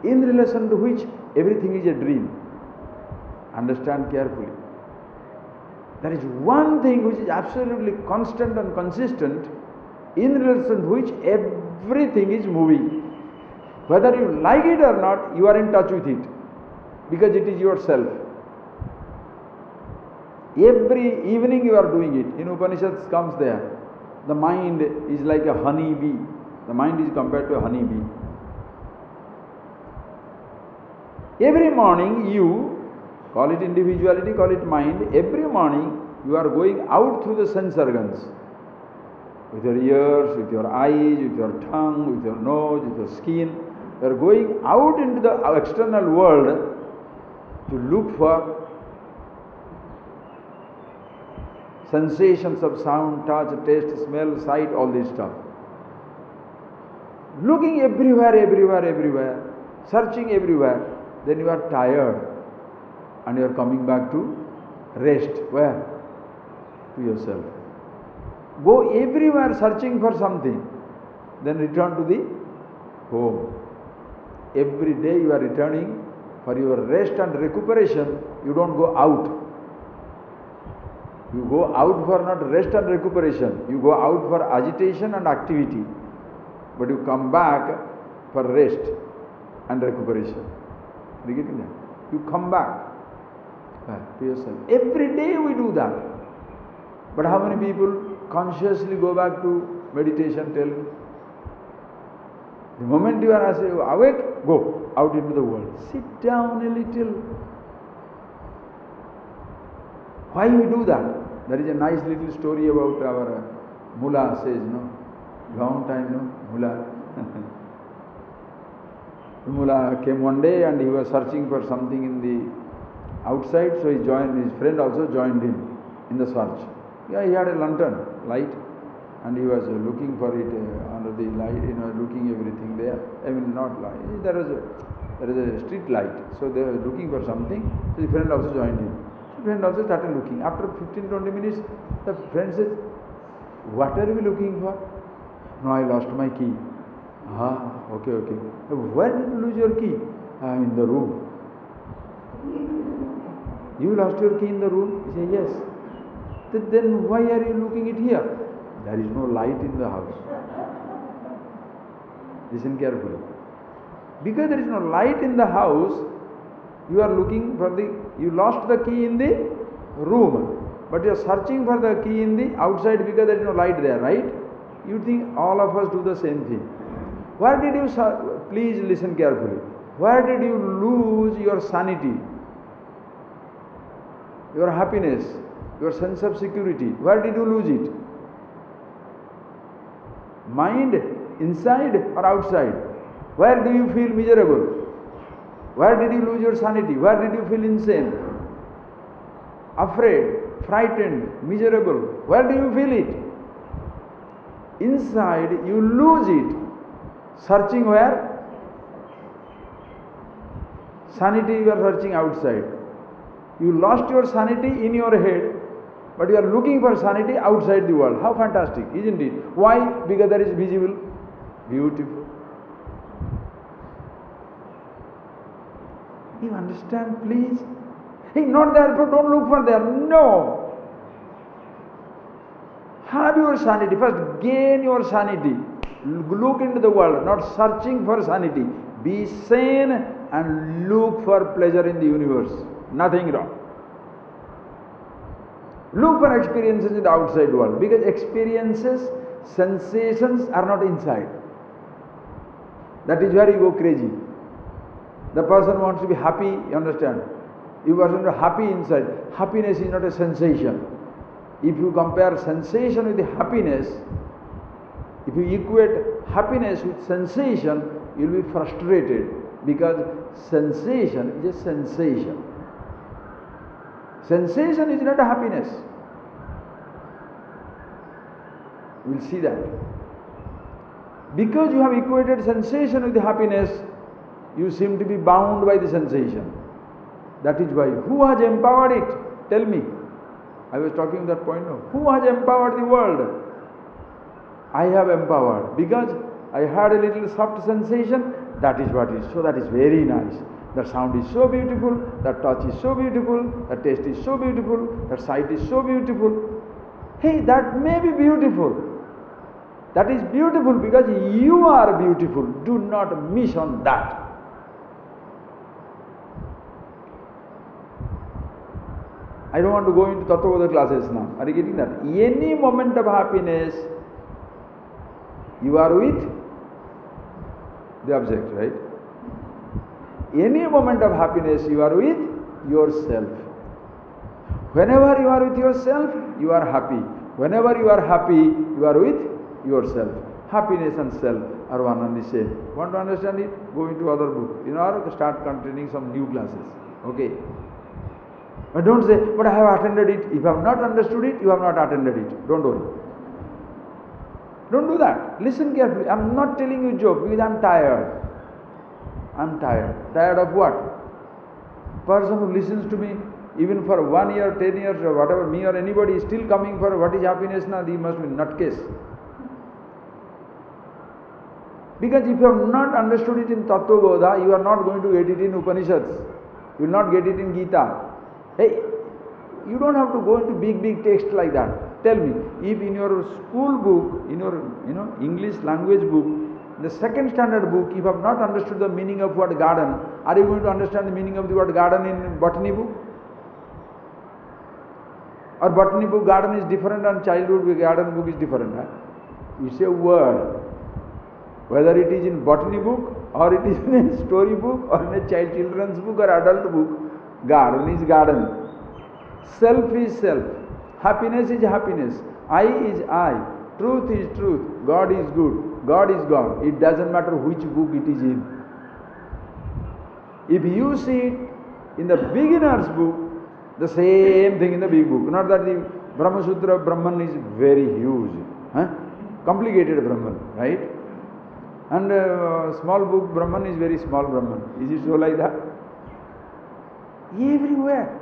in relation to which everything is a dream. Understand carefully. There is one thing which is absolutely constant and consistent, in relation to which everything is moving. Whether you like it or not, you are in touch with it, because it is yourself. Every evening you are doing it. In Upanishads comes there. The mind is like a honey bee. The mind is compared to a honey bee. Every morning you, call it individuality, call it mind, every morning you are going out through the sense organs. With your ears, with your eyes, with your tongue, with your nose, with your skin. You are going out into the external world to look for sensations of sound, touch, taste, smell, sight, all this stuff. Looking everywhere, everywhere, everywhere, searching everywhere, then you are tired and you are coming back to rest. Where? To yourself. Go everywhere searching for something, then return to the home. Every day you are returning for your rest and recuperation. You don't go out. You go out for not rest and recuperation. You go out for agitation and activity. But you come back for rest and recuperation. Are you getting that? You come back to yourself. Every day we do that. But how many people consciously go back to meditation? Tell me. The moment you are awake, go out into the world. Sit down a little. Why we do that? There is a nice little story about our mullah says, no? Long time, no? Mullah. The mullah came one day and he was searching for something in the outside, so he joined, his friend also joined him in the search. Yeah, he had a lantern, light, and he was looking for it under the light, looking everything there. I mean, not light, there is a street light, so they were looking for something, so the friend also joined him. The friend also started looking. After 15-20 minutes, the friend says, "What are we looking for?" "No, I lost my key." "Ah, okay. Where did you lose your key?" "In the room." "You lost your key in the room?" He said, "Yes." "Then why are you looking it here?" "There is no light in the house." Listen carefully. Because there is no light in the house, you are looking for you lost the key in the room, but you are searching for the key in the outside because there is no light there, right? You think all of us do the same thing. Where did you, please listen carefully, where did you lose your sanity, your happiness, your sense of security? Where did you lose it? Mind, inside or outside? Where do you feel miserable? Where did you lose your sanity? Where did you feel insane, afraid, frightened, miserable? Where do you feel it? Inside you lose it. Searching where? Sanity you are searching outside. You lost your sanity in your head, but you are looking for sanity outside the world. How fantastic, isn't it? Why? Because that is visible. Beautiful. You understand, please? Hey, not there, but don't look for there. No. Have your sanity. First, gain your sanity. Look into the world, not searching for sanity. Be sane and look for pleasure in the universe. Nothing wrong. Look for experiences in the outside world, because experiences, sensations are not inside. That is where you go crazy. The person wants to be happy, you understand? If a person is happy inside, happiness is not a sensation. If you compare sensation with the happiness, if you equate happiness with sensation, you will be frustrated, because sensation is a sensation. Sensation is not a happiness. We will see that. Because you have equated sensation with the happiness, you seem to be bound by the sensation. That is why. Who has empowered it? Tell me. I was talking that point now. Who has empowered the world? I have empowered, because I had a little soft sensation. That is what is. So that is very nice. The sound is so beautiful, the touch is so beautiful, the taste is so beautiful, the sight is so beautiful. Hey, that may be beautiful. That is beautiful because you are beautiful. Do not miss on that. I don't want to go into Tattvada classes now. Are you getting that? Any moment of happiness, you are with the object, right? Any moment of happiness, you are with yourself. Whenever you are with yourself, you are happy. Whenever you are happy, you are with yourself. Happiness and self are one and the same. Want to understand it? Go into other book. Or start continuing some new classes. Okay. But don't say, but I have attended it. If you have not understood it, you have not attended it. Don't worry. Don't do that. Listen carefully. I am not telling you joke because I am tired. I am tired. Tired of what? Person who listens to me even for 1 year, 10 years or whatever, me or anybody is still coming for what is happiness now, he must be nutcase. Because if you have not understood it in Tattvabodha, you are not going to get it in Upanishads. You will not get it in Gita. Hey, you don't have to go into big text like that. Tell me, if in your school book, in your English language book, the second standard book, if you have not understood the meaning of word garden, are you going to understand the meaning of the word garden in botany book? Or botany book garden is different and childhood garden book is different. Huh? You say word. Whether it is in botany book or it is in a story book or in a children's book or adult book, garden is garden. Self is self. Happiness is happiness. I is I. Truth is truth. God is good. God is God. It doesn't matter which book it is in. If you see it in the beginner's book, the same thing in the big book. Not that the Brahma Sutra Brahman is very huge. Huh? Complicated Brahman, right? And small book Brahman is very small Brahman. Is it so like that? Everywhere.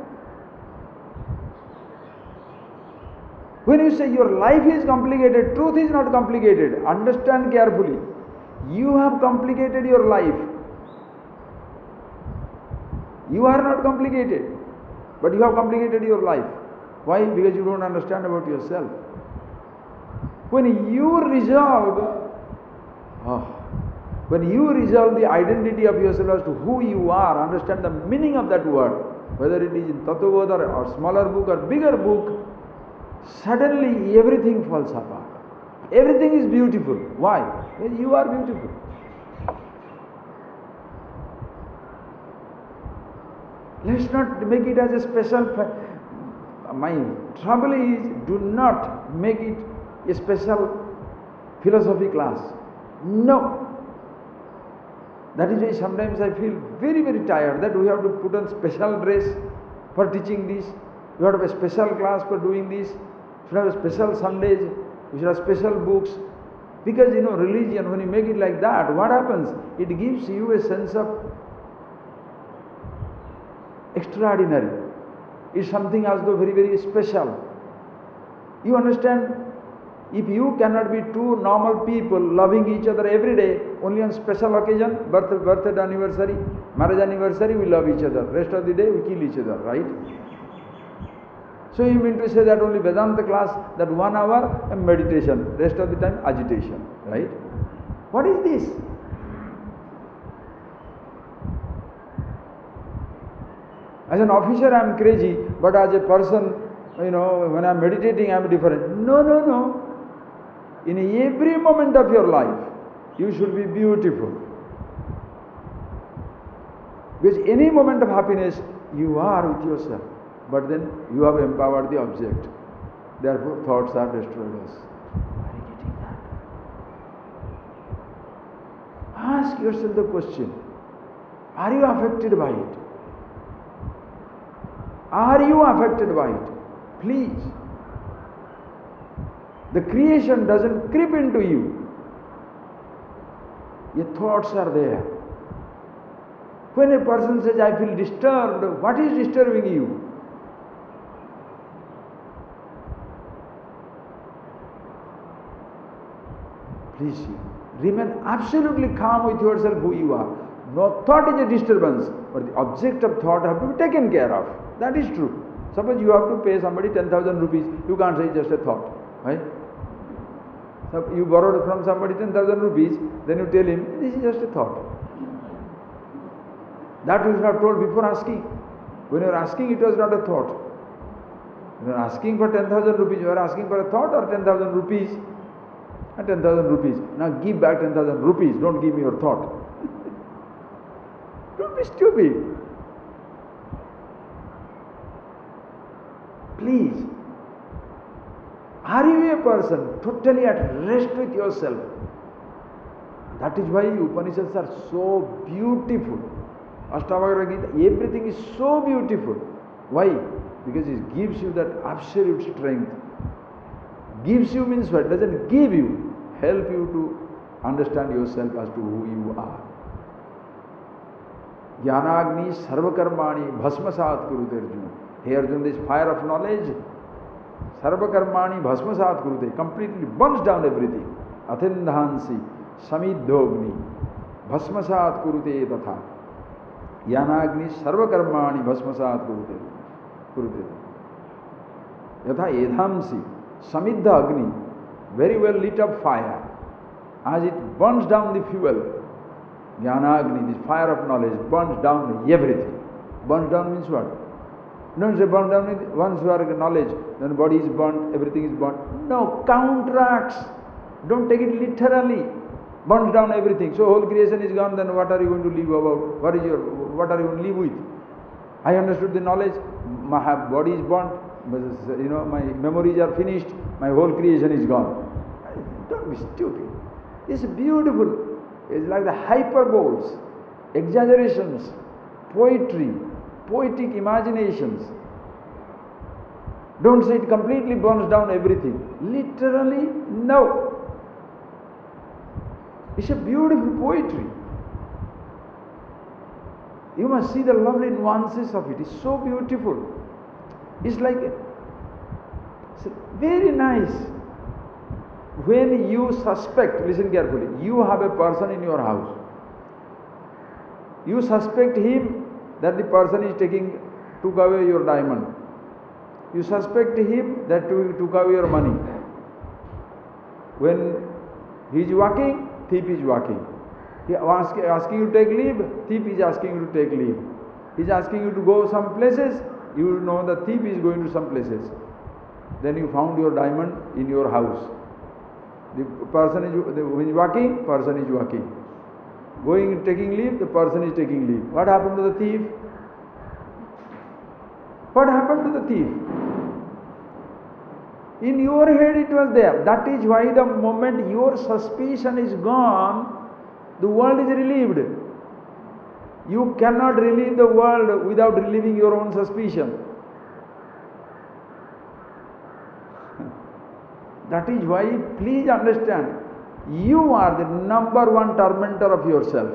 When you say your life is complicated, truth is not complicated. Understand carefully. You have complicated your life. You are not complicated, but you have complicated your life. Why? Because you don't understand about yourself. When you resolve the identity of yourself as to who you are, understand the meaning of that word, whether it is in Tattvabodha or smaller book or bigger book, suddenly everything falls apart. Everything is beautiful. Why? Well, you are beautiful. Let's not make it as a special. My trouble is, do not make it a special philosophy class. No. That is why sometimes I feel very tired that we have to put on special dress for teaching this. We have to have a special class for doing this. We should have a special Sundays. We should have special books. Because religion, when you make it like that, what happens? It gives you a sense of extraordinary. It's something as though very, very special. You understand? If you cannot be two normal people loving each other every day, only on special occasion, birthday anniversary, marriage anniversary, we love each other. Rest of the day, we kill each other, right? So you mean to say that only Vedanta class, that 1 hour meditation, rest of the time agitation, right? What is this? As an officer I am crazy, but as a person, when I am meditating I am different. No, no, no. In every moment of your life, you should be beautiful. Because any moment of happiness, you are with yourself. But then you have empowered the object. Therefore, thoughts are destroyed us. Are you getting that? Ask yourself the question, are you affected by it? Are you affected by it? Please. The creation doesn't creep into you. Your thoughts are there. When a person says, I feel disturbed, what is disturbing you? Please see. Remain absolutely calm with yourself who you are. No thought is a disturbance, but the object of thought have to be taken care of. That is true. Suppose you have to pay somebody 10,000 rupees, you can't say just a thought. Right? So you borrowed from somebody 10,000 rupees, then you tell him, this is just a thought. That you should have told before asking. When you are asking, it was not a thought. When you are asking for 10,000 rupees, you are asking for a thought or 10,000 rupees? And 10,000 rupees. Now give back 10,000 rupees, don't give me your thought. Don't be stupid. Please. Are you a person totally at rest with yourself? That is why Upanishads are so beautiful. ASHTAVAKRA Gita, everything is so beautiful. Why? Because it gives you that absolute strength. Gives you means what? Doesn't give you. Help you to understand yourself as to who you are. Jnanagni sarvakarmani bhasmasat kurute Arjuna. Hey Arjuna, this fire of knowledge, sarvakarmani bhasmasat kurute, completely burns down everything. Atindhansi samidhogni bhasmasat kurute tatha. Jnanagni sarvakarmani bhasmasat kurute. Yatha edhamsi samidha agni, very well lit up fire. As it burns down the fuel, Jnanagni, this fire of knowledge, burns down everything. Burns down means what? Don't say burn down, once you are knowledge, then body is burnt, everything is burnt. No, counteracts. Don't take it literally. Burns down everything. So whole creation is gone, then what are you going to live about? What are you going to live with? I understood the knowledge, my body is burnt, my memories are finished, my whole creation is gone. Don't be stupid. It's beautiful. It's like the hyperboles, exaggerations, poetry, poetic imaginations. Don't say it completely burns down everything. Literally, no. It's a beautiful poetry. You must see the lovely nuances of it. It's so beautiful. It's like, it's very nice. When you suspect, listen carefully, you have a person in your house. You suspect him that the person is took away your diamond. You suspect him that he took away your money. When he is walking, thief is walking. He asking you to take leave, thief is asking you to take leave. He is asking you to go some places, you know the thief is going to some places. Then you found your diamond in your house. The person is, when he is walking, person is walking. Going, taking leave, the person is taking leave. What happened to the thief? What happened to the thief? In your head it was there. That is why the moment your suspicion is gone, the world is relieved. You cannot relieve the world without relieving your own suspicion. That is why, please understand, You are the number one tormentor of yourself.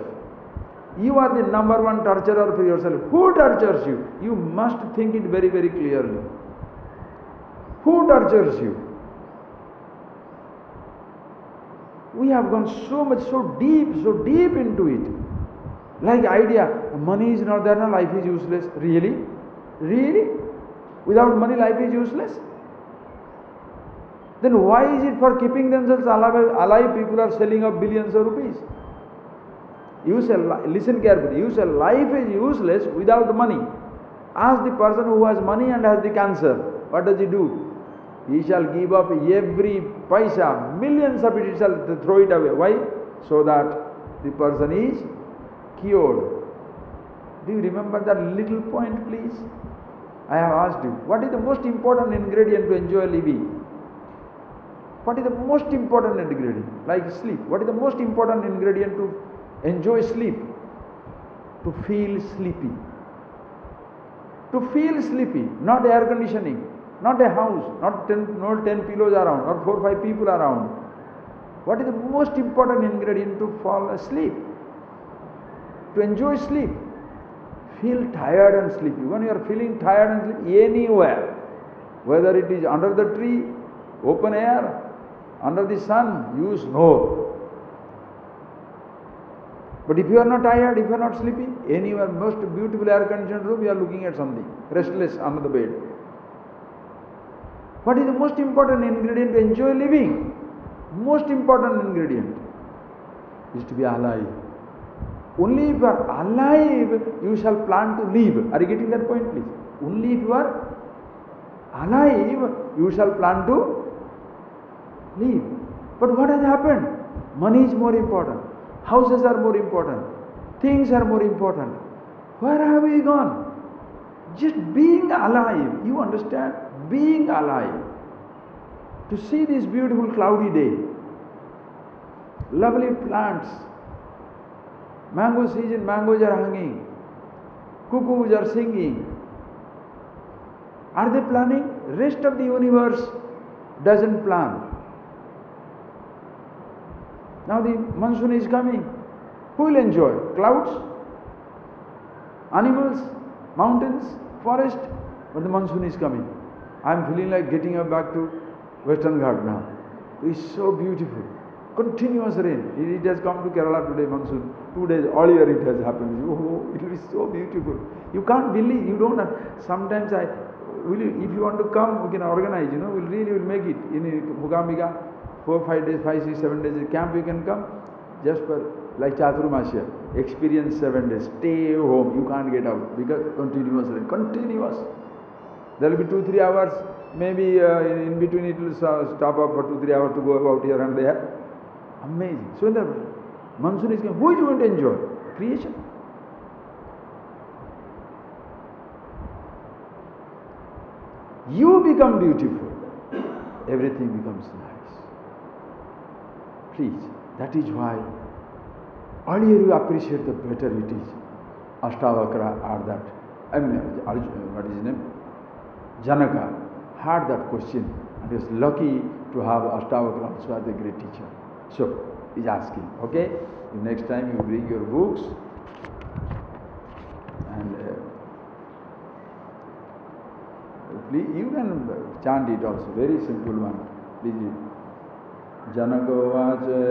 You are the number one torturer for yourself. Who tortures you? You must think it very, very clearly. Who tortures you? We have gone so deep into it. Like idea, money is not there, now life is useless. Really? Really? Without money, life is useless? Then why is it for keeping themselves alive people are selling up billions of rupees? You say, listen carefully, you say life is useless without money. Ask the person who has money and has the cancer, what does he do? He shall give up every paisa, millions of it, he shall throw it away. Why? So that the person is cured. Do you remember that little point, please? I have asked you, what is the most important ingredient to enjoy living? What is the most important ingredient? Like sleep. What is the most important ingredient to enjoy sleep? To feel sleepy. To feel sleepy, not air conditioning, not a house, not 10 pillows around or 4 or 5 people around. What is the most important ingredient to fall asleep? To enjoy sleep. Feel tired and sleepy. When you are feeling tired and sleepy, anywhere, whether it is under the tree, open air, under the sun, you snore. But if you are not tired, if you are not sleepy, anywhere, most beautiful air conditioned room, you are looking at something, restless under the bed. What is the most important ingredient to enjoy living? Most important ingredient is to be alive. Only if you are alive, you shall plan to live. Are you getting that point, please? Only if you are alive, you shall plan to live. But what has happened? Money is more important. Houses are more important. Things are more important. Where have we gone? Just being alive. You understand? Being alive. To see this beautiful cloudy day. Lovely plants. Mango season, mangoes are hanging. Cuckoos are singing. Are they planning? Rest of the universe doesn't plan. Now the monsoon is coming. Who will enjoy? Clouds? Animals? Mountains? Forest? But the monsoon is coming. I am feeling like getting up back to Western Ghat now. It's so beautiful. Continuous rain. It has come to Kerala today, monsoon. 2 days, all year it has happened. Oh, it will be so beautiful. You can't believe, you don't have. Sometimes if you want to come, we can organize, we'll make it. In Mugambika, 4, 5 days, 5, 6, 7 days camp, you can come. Just for, like Chaturmasya, experience 7 days. Stay home, you can't get out. Because continuous rain, continuous. There will be 2-3 hours, maybe in between it will stop up for 2-3 hours to go out here and there. Amazing. So when the monsoon is coming, who is going to enjoy? Creation. You become beautiful. Everything becomes nice. Please, that is why earlier you appreciate the better it is. ASHTAVAKRA had that. What is his name? Janaka had that question and he was lucky to have ASHTAVAKRA also as a great teacher. So, he's asking, okay, the next time you bring your books and please, you can chant it also, very simple one. Please read. Janako vacha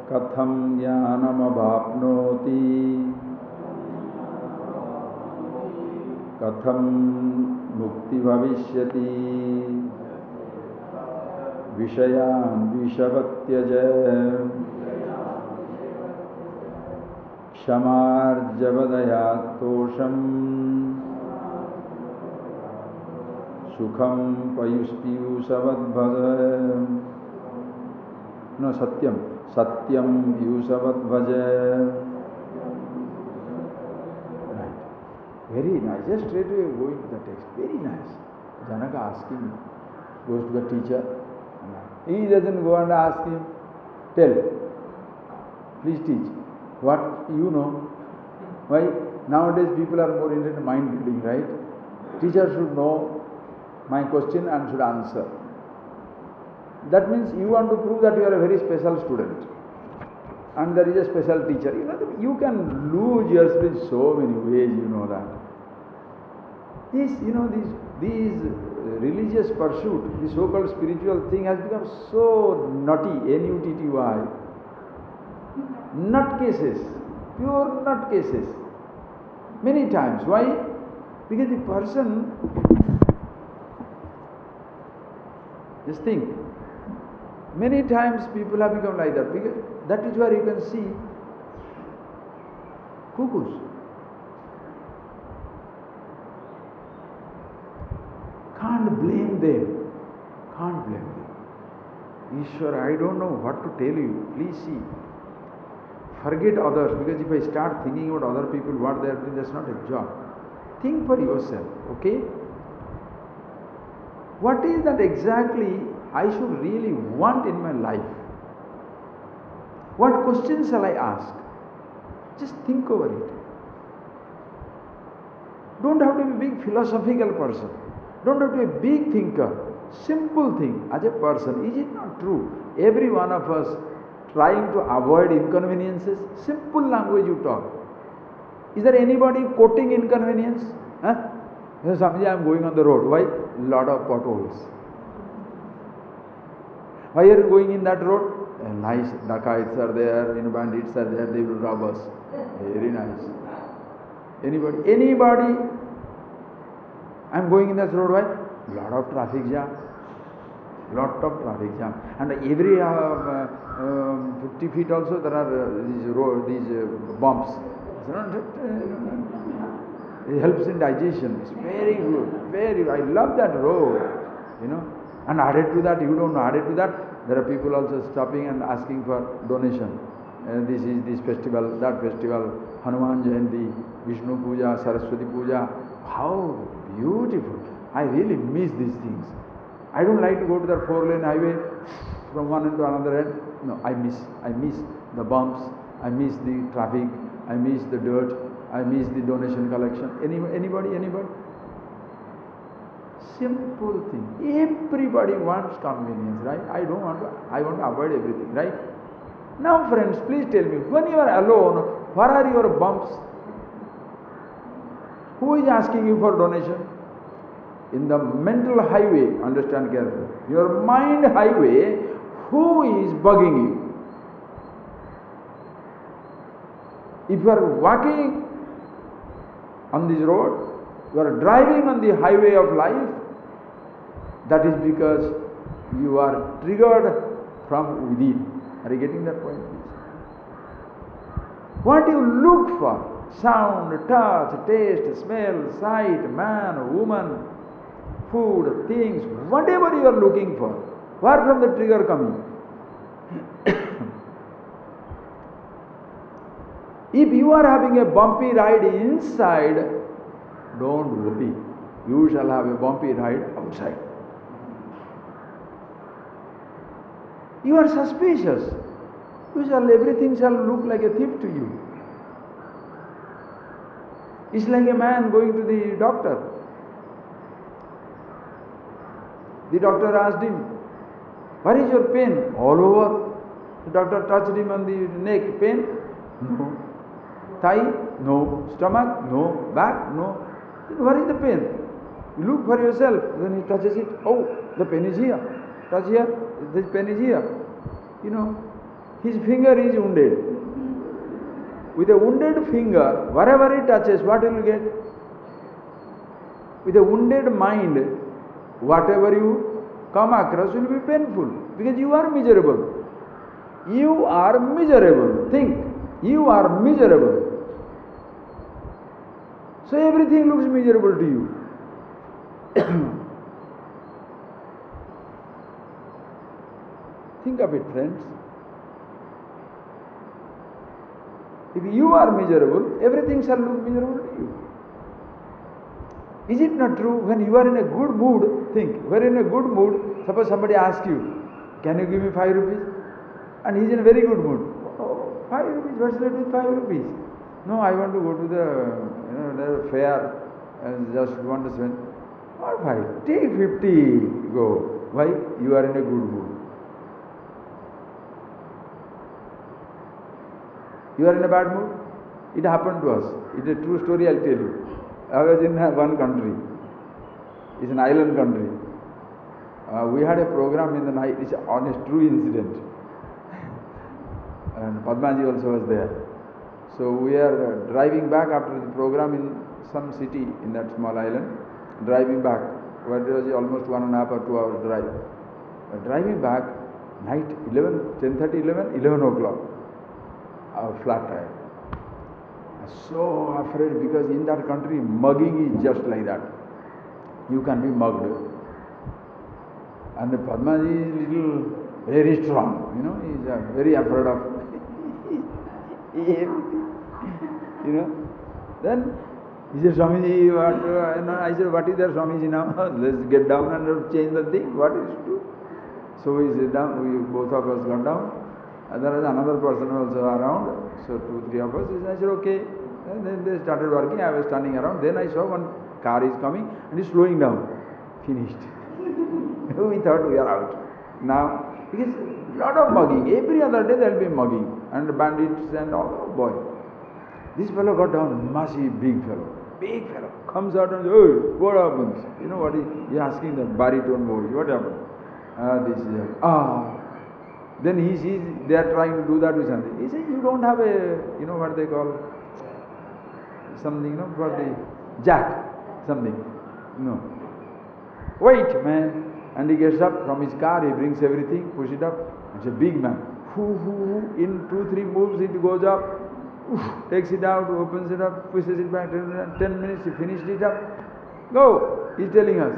katham jnanam abhapnoti katham mukti bhavishyati Vishayan Vishavatyaja Kshamarjavadayat Tosham Sukham Payuspiyusavadbhaja No, Satyam Yusavadbhaja. Right. Very nice. Just straight away going to the text. Very nice. Janaka asking, goes to the teacher. He doesn't go and ask him, tell, please teach. What you know? Why? Nowadays people are more interested in mind reading, right? Teacher should know my question and should answer. That means you want to prove that you are a very special student. And there is a special teacher. You can lose your spirit so many ways, you know that. These religious pursuit, the so-called spiritual thing has become so nutty, N-U-T-T-Y. Nutcases, pure nutcases. Many times. Why? Because the person, just think, many times people have become like that. Because that is where you can see cuckoos. Can't blame them. Can't blame them. Ishwara, I don't know what to tell you. Please see. Forget others, because if I start thinking about other people, what they are doing, that's not a job. Think for yourself, okay? What is that exactly I should really want in my life? What questions shall I ask? Just think over it. Don't have to be a big philosophical person. Don't have to be a big thinker. Simple thing, as a person, is it not true? Every one of us trying to avoid inconveniences. Simple language you talk. Is there anybody quoting inconvenience? Huh? Swamiji, I am going on the road. Why? Lot of potholes. Why are you going in that road? Nice dacoits are there, bandits are there, they will rob us. Very nice. Anybody? I am going in this road. Why? Lot of traffic jam. Lot of traffic jam. And every 50 feet also there are these bumps. It helps in digestion. It's very good. I love that road. And added to that, you don't know, added to that, there are people also stopping and asking for donation. This is this festival, that festival, Hanuman Jayanti, Vishnu Puja, Saraswati Puja. How beautiful. I really miss these things. I don't like to go to that 4-lane highway from one end to another end. No, I miss the bumps, I miss the traffic, I miss the dirt, I miss the donation collection. Anybody? Simple thing. Everybody wants convenience, right? I want to avoid everything, right? Now friends, please tell me, when you are alone, where are your bumps? Who is asking you for donation? In the mental highway, understand carefully, your mind highway, who is bugging you? If you are walking on this road, you are driving on the highway of life, that is because you are triggered from within. Are you getting that point? What you look for? Sound, touch, taste, smell, sight, man, woman, food, things, whatever you are looking for. Where from the trigger coming? If you are having a bumpy ride inside, don't worry. You shall have a bumpy ride outside. You are suspicious. Everything shall look like a thief to you. It's like a man going to the doctor. The doctor asked him, "Where is your pain?" "All over." The doctor touched him on the neck. "Pain?" "No." "Thigh?" "No." "Stomach?" "No." "Back?" "No." Then where is the pain? You look for yourself. Then he touches it. "Oh, the pain is here." Touch here. The pain is here. His finger is wounded. With a wounded finger, wherever it touches, what will you get? With a wounded mind, whatever you come across will be painful, because you are miserable. You are miserable. Think, you are miserable. So everything looks miserable to you. Think of it, friends. If you are miserable, everything shall look miserable to you. Is it not true? When you are in a good mood, think, when you are in a good mood, suppose somebody asks you, "Can you give me 5 rupees? And he is in a very good mood. "Oh, 5 rupees, what's the with 5 rupees? "No, I want to go to the fair and just want to spend." "All right, take 50, go." Why? You are in a good mood. You are in a bad mood? It happened to us. It's a true story, I'll tell you. I was in one country. It's an island country. We had a program in the night. It's on a true incident. And Padmaji also was there. So we are driving back after the program in some city in that small island. Driving back, where it was almost 1.5 or 2 hours drive. Driving back, night 10:30, 11 o'clock. Our flat tire. I was so afraid because in that country mugging is just like that. You can be mugged. And the Padmaji is very strong, he is very afraid of everything, Then he said, Swamiji, I said, what is there, Swamiji, now? Let's get down and change the thing. What is to do? So we sit down, both of us got down. And there was another person also around. So 2, 3 of us. I said, okay. And then they started working. I was standing around. Then I saw one car is coming and is slowing down. Finished. We thought we are out. Now, because a lot of mugging. Every other day there will be mugging. And bandits and all. Oh boy. This fellow got down. Massive, big fellow. Big fellow. Comes out and says, hey, what happens? You know what he asking the baritone voice. What happened? This is Then he sees they are trying to do that with something. He says, you don't have a, what they call, something, for the jack, something. No. Wait, man. And he gets up from his car, he brings everything, push it up. It's a big man. In 2, 3 moves it goes up, takes it out, opens it up, pushes it back, 10 minutes, he finished it up. Go, he's telling us.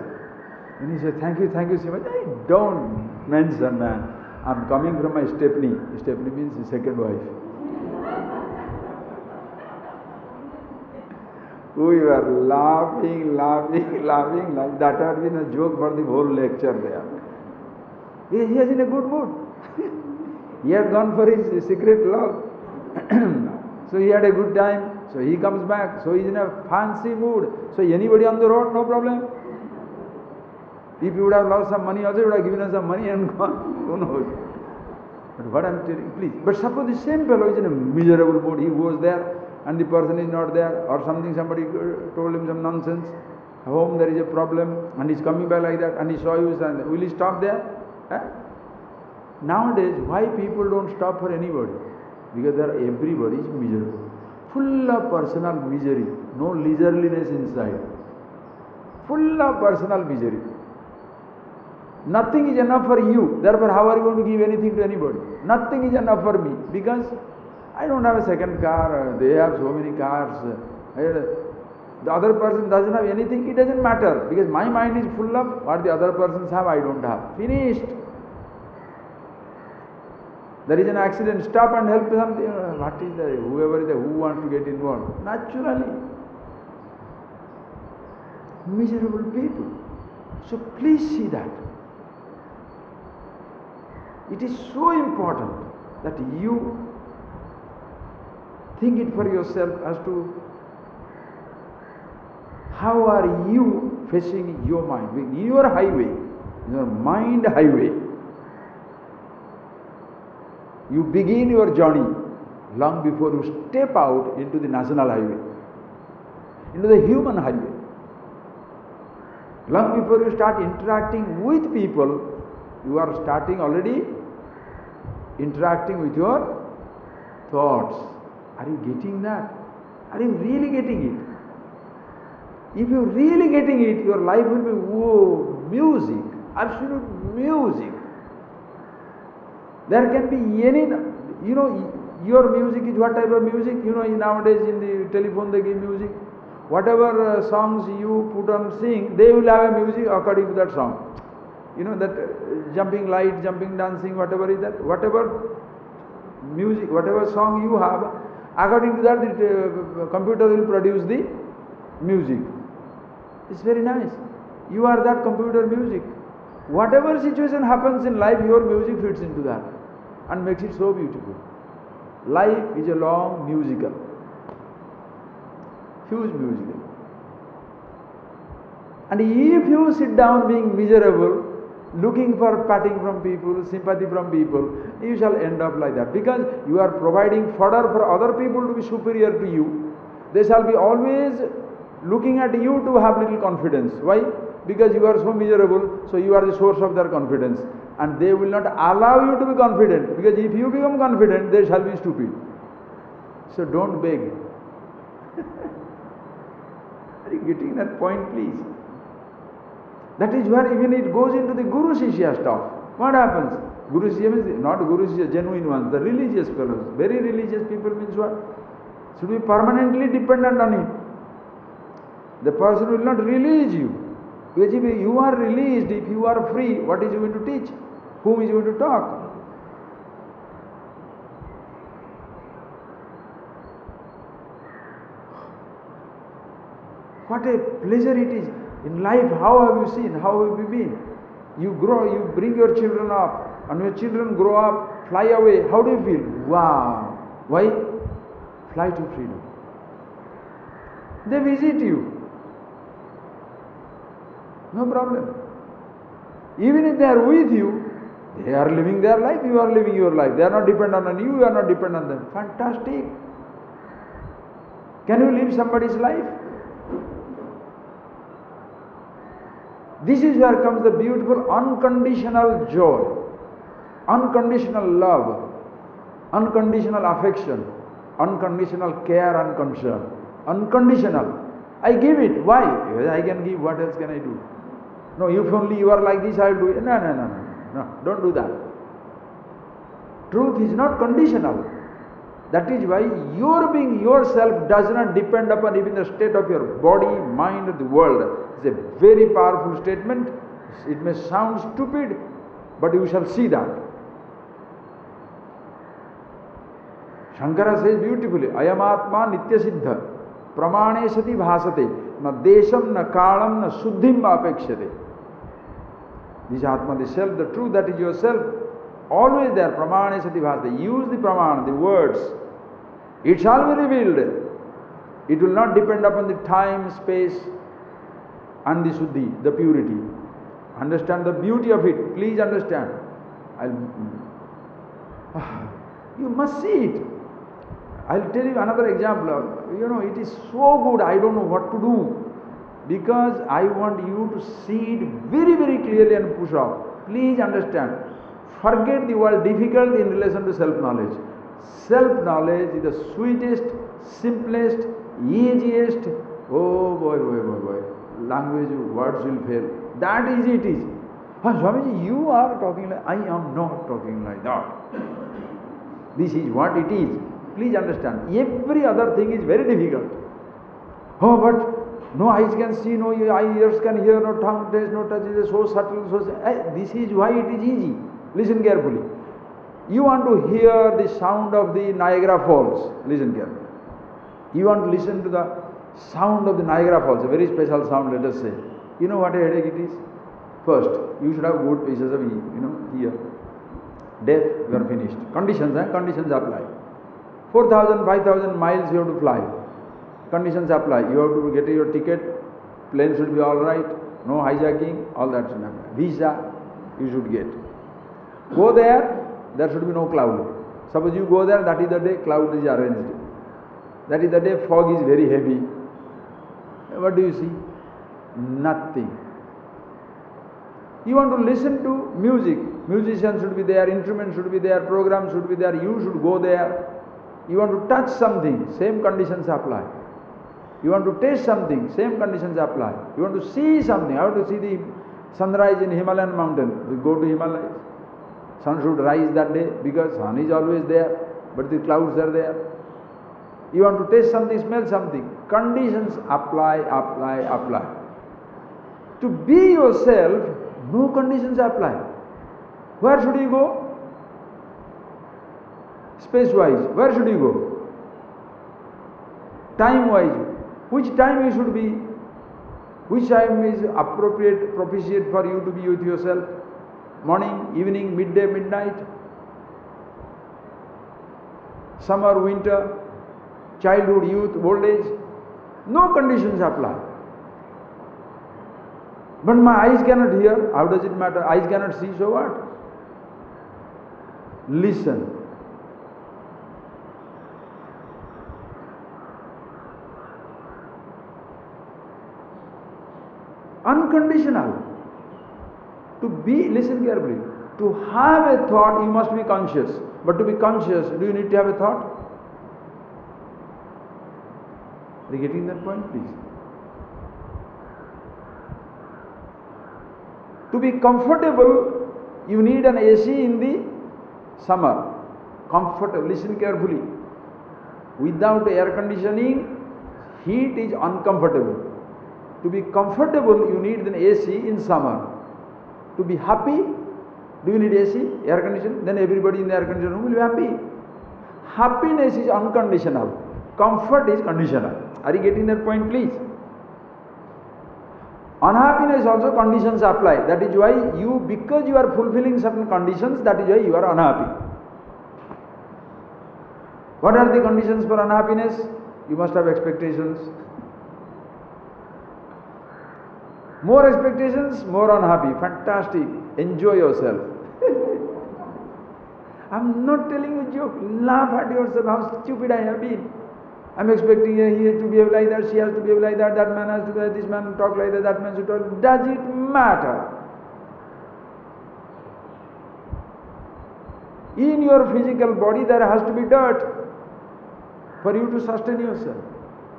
And he said, thank you so much. I don't mention, man. I'm coming from my stepney. Stepney means his second wife. We were laughing. That had been a joke for the whole lecture there. He was in a good mood. He had gone for his secret love. So he had a good time. So he comes back. So he's in a fancy mood. So anybody on the road, no problem. If you would have lost some money also, you would have given us some money and gone. Who knows? But what I am telling, please. But suppose the same fellow is in a miserable mood. He goes there and the person is not there, or somebody told him some nonsense. At home there is a problem and he's coming back like that and he saw you, and will he stop there? Nowadays, why people don't stop for anybody? Because everybody is miserable. Full of personal misery. No leisureliness inside. Full of personal misery. Nothing is enough for you. Therefore, how are you going to give anything to anybody? Nothing is enough for me because I don't have a second car. They have so many cars. The other person doesn't have anything. It doesn't matter because my mind is full of what the other persons have, I don't have. Finished. There is an accident. Stop and help something. What is there? Whoever is there, who wants to get involved? Naturally. Miserable people. So please see that. It is so important that you think it for yourself as to how are you facing your mind. In your highway, in your mind highway, you begin your journey long before you step out into the national highway, into the human highway. Long before you start interacting with people, you are starting already interacting with your thoughts. Are you getting that? Are you really getting it? If you're really getting it, your life will be music, absolute music. There can be any, your music is what type of music? Nowadays in the telephone they give music. Whatever songs you put on sing, they will have a music according to that song. That jumping light, jumping dancing, whatever is that, whatever music, whatever song you have, according to that the computer will produce the music. It's very nice. You are that computer music. Whatever situation happens in life, your music fits into that and makes it so beautiful. Life is a long musical, huge musical. And if you sit down being miserable, looking for patting from people, sympathy from people, you shall end up like that. Because you are providing fodder for other people to be superior to you. They shall be always looking at you to have little confidence. Why? Because you are so miserable, so you are the source of their confidence. And they will not allow you to be confident, because if you become confident, they shall be stupid. So don't beg. Are you getting that point, please? That is where even it goes into the Guru Shishya stuff. What happens? Guru Shishya means not Guru Shishya, genuine ones, the religious fellows. Very religious people means what? Should be permanently dependent on him. The person will not release you. Because if you are released, if you are free, what is he going to teach? Whom is he going to talk? What a pleasure it is. In life, how have you seen? How have you been? You grow, you bring your children up, and your children grow up, fly away. How do you feel? Wow. Why? Fly to freedom. They visit you. No problem. Even if they are with you, they are living their life, you are living your life. They are not dependent on you, you are not dependent on them. Fantastic. Can you live somebody's life? This is where comes the beautiful unconditional joy, unconditional love, unconditional affection, unconditional care and concern. Unconditional. I give it. Why? Because I can give. What else can I do? No, if only you are like this, I will do it. No, don't do that. Truth is not conditional. That is why your being yourself does not depend upon even the state of your body, mind, or the world. It's a very powerful statement. It may sound stupid, but you shall see that. Shankara says beautifully, Ayam Atma Nitya Siddha Pramane Sati Bhasate Na Desham Na Kalam Na Suddhim Apekshate. This Atma, the self, the truth, that is yourself, always there. Pramane Sati Bhasate. Use the Pramana, the words. It shall be revealed. It will not depend upon the time, space, and the Suddhi, the purity. Understand the beauty of it. Please understand. You must see it. I'll tell you another example. It is so good, I don't know what to do. Because I want you to see it very, very clearly and push off. Please understand. Forget the word difficult in relation to self-knowledge. Self-knowledge is the sweetest, simplest, easiest. Oh boy. Language, words will fail. That easy it is. Swamiji, you are talking like, I am not talking like that. This is what it is. Please understand. Every other thing is very difficult. Oh, but no eyes can see, no ears can hear, no tongue taste, no touch. It is so subtle. This is why it is easy. Listen carefully. You want to hear the sound of the Niagara Falls. Listen carefully. You want to listen to the sound of the Niagara Falls, a very special sound, let us say. You know what a headache it is? First, you should have good pieces of ear. Deaf, you are finished. Conditions apply. 4,000, 5,000 miles you have to fly. Conditions apply. You have to get your ticket. Plane should be all right. No hijacking. All that should happen. Visa, you should get. Go there. There should be no cloud. Suppose you go there, that is the day cloud is arranged. That is the day fog is very heavy. What do you see? Nothing. You want to listen to music. Musicians should be there, instruments should be there, programs should be there. You should go there. You want to touch something, same conditions apply. You want to taste something, same conditions apply. You want to see something, how to see the sunrise in Himalayan mountain? We go to Himalayas. Sun should rise that day because sun is always there, but the clouds are there. You want to taste something, smell something. Conditions apply. To be yourself, no conditions apply. Where should you go? Space-wise, where should you go? Time-wise, which time you should be? Which time is appropriate, propitiate for you to be with yourself? Morning, evening, midday, midnight? Summer, winter, childhood, youth, old age? No conditions apply. But my eyes cannot hear. How does it matter? Eyes cannot see, so what? Listen. Unconditional. To be, listen carefully, to have a thought you must be conscious. But to be conscious, do you need to have a thought? Are you getting that point, please? To be comfortable, you need an AC in the summer. Comfortable, listen carefully. Without air conditioning, heat is uncomfortable. To be comfortable, you need an AC in summer. To be happy, do you need AC, air conditioning? Then everybody in the air conditioned room will be happy. Happiness is unconditional. Comfort is conditional. Are you getting that point, please? Unhappiness also conditions apply. That is why you, because you are fulfilling certain conditions, that is why you are unhappy. What are the conditions for unhappiness? You must have expectations. More expectations, more unhappy. Fantastic. Enjoy yourself. I'm not telling you a joke. Laugh at yourself how stupid I have been. I'm expecting he has to behave like that, she has to behave like that, that man has to be like this man talk like that man should talk. Does it matter? In your physical body there has to be dirt for you to sustain yourself.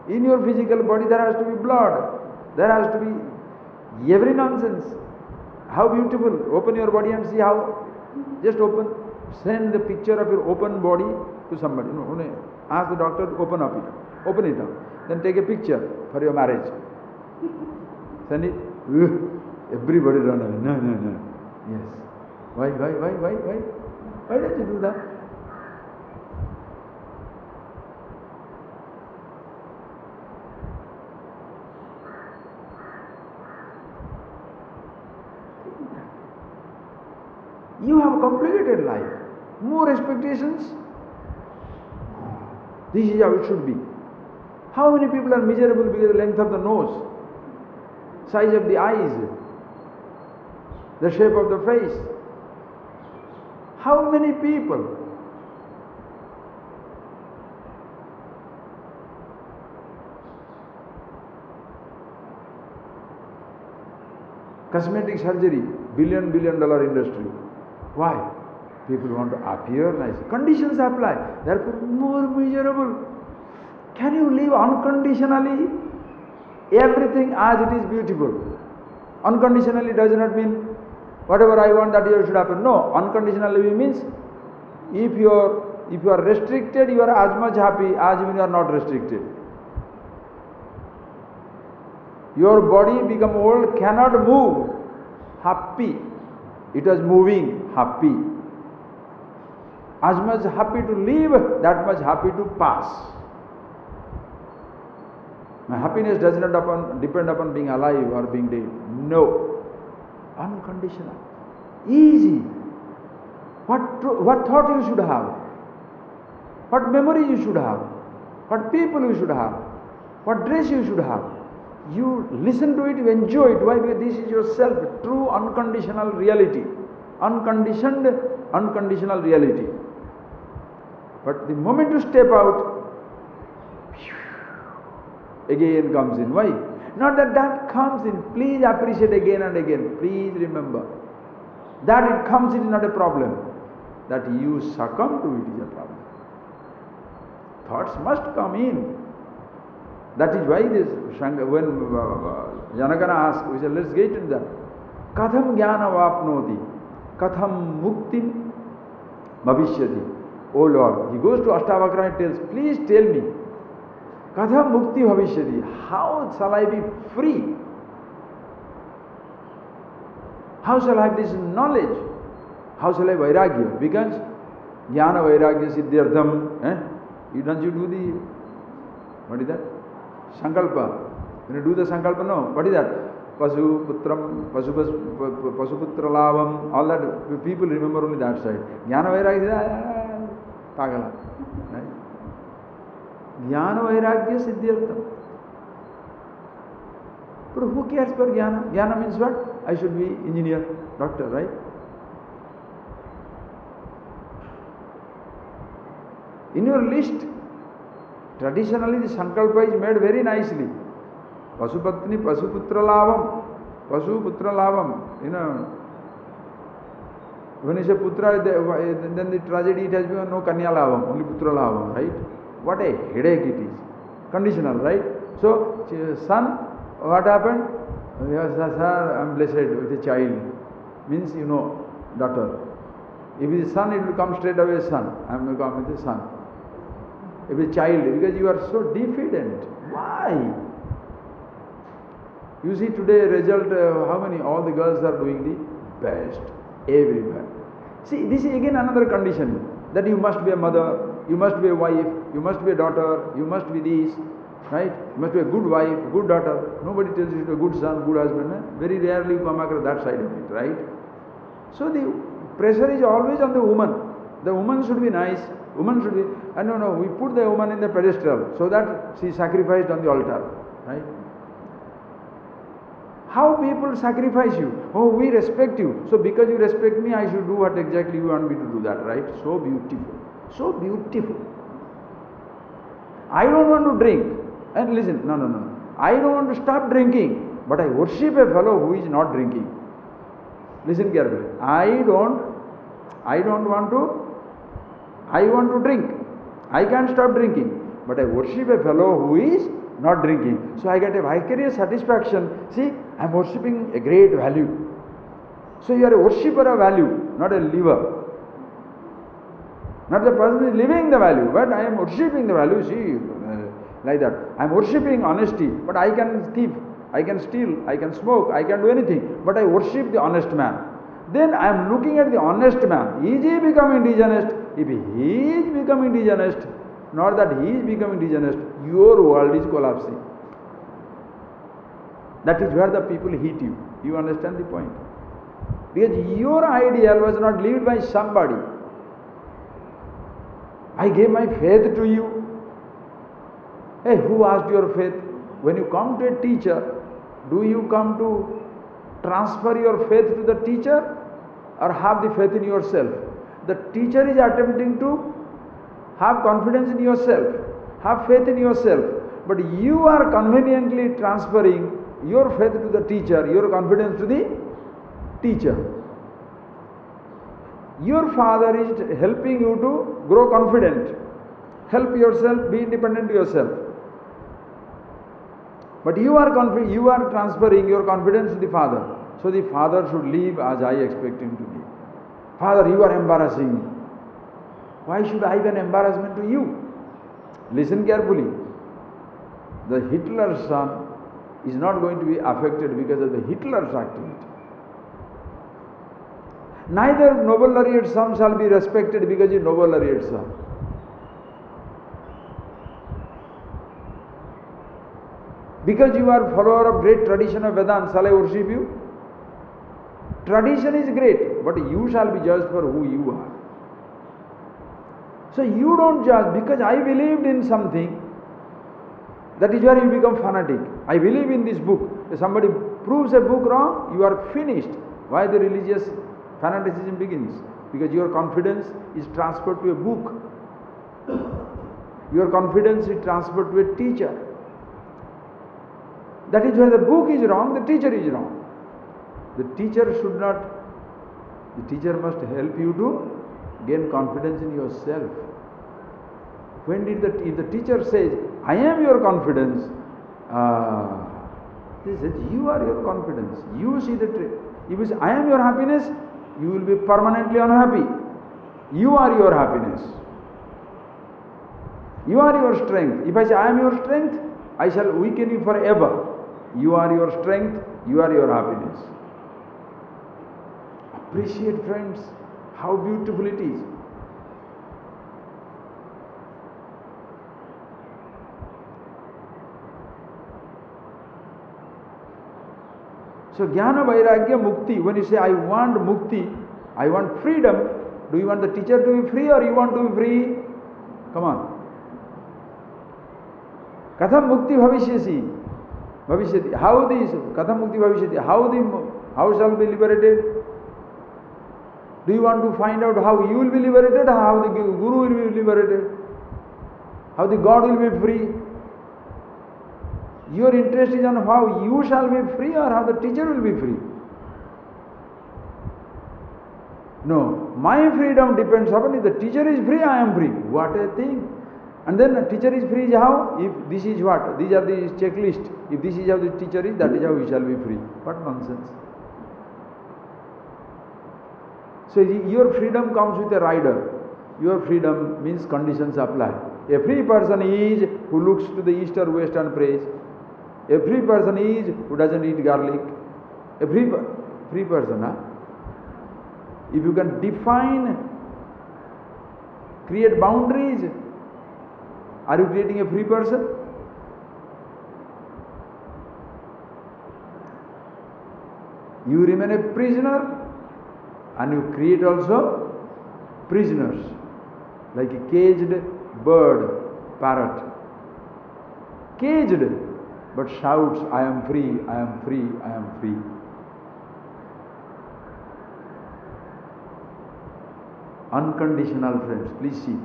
In your physical body there has to be blood. There has to be every nonsense. How beautiful. Open your body and see how. Just open. Send the picture of your open body to somebody. Ask the doctor to open it up. Then take a picture for your marriage. Send it. Everybody run away. No. Yes. Why? Why did you do that? You have a complicated life. More expectations. This is how it should be. How many people are miserable because of the length of the nose, size of the eyes, the shape of the face? How many people? Cosmetic surgery, billion dollar industry. Why? People want to appear nice. Conditions apply. Therefore, more miserable. Can you live unconditionally? Everything as it is beautiful. Unconditionally does not mean whatever I want that should happen. No, unconditionally means if you are restricted, you are as much happy as when you are not restricted. Your body become old, cannot move. Happy. It was moving, happy. As much happy to live, that much happy to pass. My happiness does not depend upon being alive or being dead. No. Unconditional. Easy. What thought you should have? What memory you should have? What people you should have? What dress you should have? You listen to it, you enjoy it. Why? Because this is yourself, true unconditional reality. Unconditioned, unconditional reality. But the moment you step out, again comes in. Why? Not that comes in. Please appreciate again and again. Please remember. That it comes in is not a problem. That you succumb to it is a problem. Thoughts must come in. That is why this, when Janagana asked, we said, let's get into that. Katham jnana vapnoti, katham muktim bhavishyati. Oh Lord, he goes to ASHTAVAKRA and tells, please tell me, katham mukti bhavishyati, how shall I be free? How shall I have this knowledge? How shall I vairagya? Because jnana vairagya siddhyartham. Don't you do the, what is that? Sankalpa. When you do the Sankalpa, no. What is that? Pasu, Putram, Pasuputra Lavam, all that. People remember only that side. Jnana Vairagya, Pagala. Right? Jnana Vairagya Siddhyartham. But who cares for jnana? Jnana means what? I should be engineer, doctor, right? In your list, traditionally the sankalpa is made very nicely. Pasupatni, Pasuputra Lavam, Pasuputra Lavam. You know, when you say Putra, then the tragedy it has been no Kanya Lavam, only Putra Lavam, right? What a headache it is. Conditional, right? So, son, what happened? Yes, sir, I am blessed with a child. Means, you know, daughter. If it is son, it will come straight away son. I am going to come with a son. If it is child, because you are so diffident. Why? You see today result, how many? All the girls are doing the best. Everywhere. See, this is again another conditioning. That you must be a mother, you must be a wife, you must be a daughter, you must be this. Right? You must be a good wife, good daughter. Nobody tells you to be a good son, good husband. Very rarely you come across that side of it, right? So the pressure is always on the woman. The woman should be nice. Woman should be, and no, we put the woman in the pedestal so that she is sacrificed on the altar, right? How people sacrifice you? Oh, we respect you. So because you respect me, I should do what exactly you want me to do that, right? So beautiful. So beautiful. I don't want to drink. And listen, no. I don't want to stop drinking, but I worship a fellow who is not drinking. Listen carefully. I want to drink. I can't stop drinking, but I worship a fellow who is not drinking. So I get a vicarious satisfaction. See, I am worshipping a great value. So you are a worshipper of value, not a liver. Not the person is living the value, but I am worshipping the value. See, like that. I am worshipping honesty, but I can thief, I can steal, I can smoke, I can do anything, but I worship the honest man. Then I am looking at the honest man. Is he becoming dishonest? If he is becoming dishonest, not that he is becoming dishonest, your world is collapsing. That is where the people hit you. You understand the point? Because your ideal was not lived by somebody. I gave my faith to you. Hey, who asked your faith? When you come to a teacher, do you come to transfer your faith to the teacher or have the faith in yourself? The teacher is attempting to have confidence in yourself, have faith in yourself, but you are conveniently transferring your faith to the teacher, your confidence to the teacher. Your father is helping you to grow confident, help yourself, be independent yourself. But you are transferring your confidence to the father. So the father should live as I expect him to live. Father, you are embarrassing me. Why should I be an embarrassment to you? Listen carefully. The Hitler's son is not going to be affected because of the Hitler's activity. Neither Nobel laureate son shall be respected because he is Nobel laureate son. Because you are follower of great tradition of Vedanta, shall I worship you? Tradition is great, but you shall be judged for who you are. So you don't judge because I believed in something. That is where you become fanatic. I believe in this book. If somebody proves a book wrong, you are finished. Why the religious fanaticism begins? Because your confidence is transferred to a book. Your confidence is transferred to a teacher. That is where the book is wrong, the teacher is wrong. The teacher must help you to gain confidence in yourself. If the teacher says, I am your confidence, he says, you are your confidence. You see the trick. If you say, I am your happiness, you will be permanently unhappy. You are your happiness. You are your strength. If I say, I am your strength, I shall weaken you forever. You are your strength, you are your happiness. Appreciate, friends, how beautiful it is. So Jnana Vairagya Mukti, when you say I want Mukti, I want freedom, do you want the teacher to be free or you want to be free? Come on. Katham Mukti Bhavishyasi. Bhavishyati. How this? Katham mukti bhavishyati. How shall be liberated? Do you want to find out how you will be liberated, or how the Guru will be liberated? How the God will be free? Your interest is on how you shall be free or how the teacher will be free. No, my freedom depends upon if the teacher is free, I am free. What a thing! And then the teacher is free is how? If this is what? These are the checklist. If this is how the teacher is, that is how we shall be free. What nonsense! So your freedom comes with a rider. Your freedom means conditions apply. A free person is who looks to the east or west and prays. A free person is who doesn't eat garlic. A free person, huh? If you can define, create boundaries, are you creating a free person? You remain a prisoner and you create also prisoners, like a caged bird, parrot. Caged, but shouts, I am free, I am free, I am free. Unconditional, friends, please see.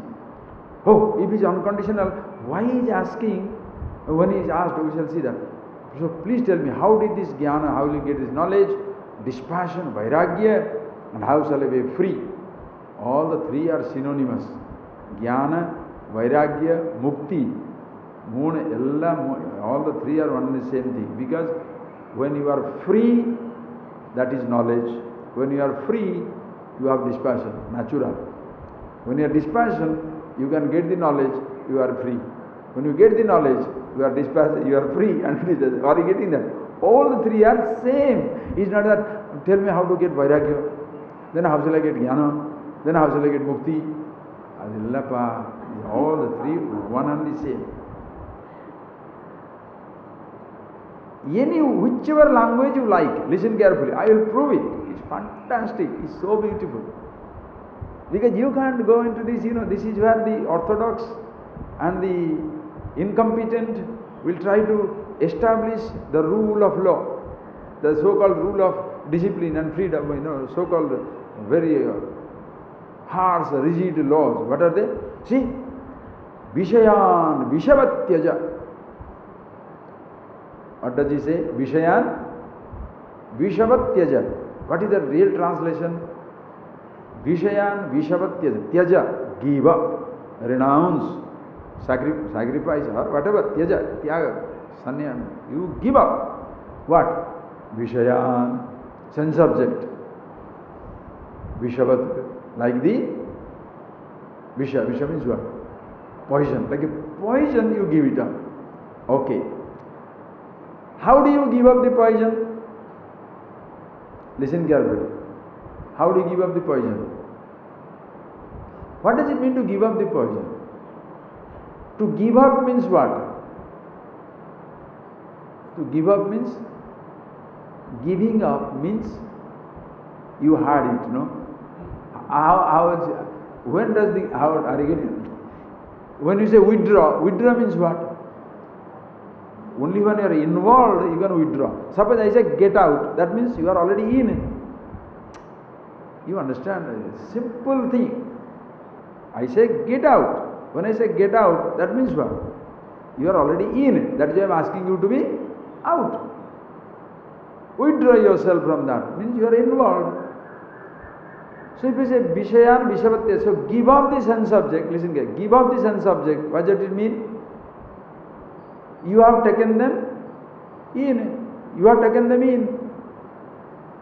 Oh, if it is unconditional, why he is asking? When he is asked, we shall see that. So please tell me, how did this jnana, how will you get this knowledge, dispassion, vairagya, and how shall I be free? All the three are synonymous. Jnana, vairagya, mukti. All the three are one and the same thing. Because when you are free, that is knowledge. When you are free, you have dispassion, natural. When you are dispassion, you can get the knowledge, you are free. When you get the knowledge, you are dispassion, you are free. And are you getting that? All the three are same. It's not that, tell me how to get vairagya, then how shall I get jnana, then how shall I get mukti. All the three, one and the same. Whichever language you like, listen carefully, I will prove it. It's fantastic, it's so beautiful. Because you can't go into this, this is where the orthodox and the incompetent will try to establish the rule of law, the so-called rule of discipline and freedom, so-called very harsh, rigid laws. What are they? See, Vishayan Vishavatyaja. What does he say? Vishayan Vishavatyaja. What is the real translation? Vishayan Vishavatyaja. Tyaja, give up, renounce, sacrifice or whatever. Tyaja, tyaga, sannyam. You give up. What? Vishayan, sense object. Vishavat, like the Visha. Visha means what? Poison. Like a poison, you give it up. Okay. How do you give up the poison? Listen carefully. How do you give up the poison? What does it mean to give up the poison? To give up means what? To give up means, giving up means you had it, When does the, how are you getting it? When you say withdraw means what? Only when you are involved, you can withdraw. Suppose I say get out, that means you are already in. You understand? Simple thing. I say get out. When I say get out, that means what? You are already in. That is why I am asking you to be out. Withdraw yourself from that. Means you are involved. So if you say Vishayan Vishavatya, so give up the sense object. Listen here. Give up the sense object. What does it mean? You have taken them in. You have taken them in.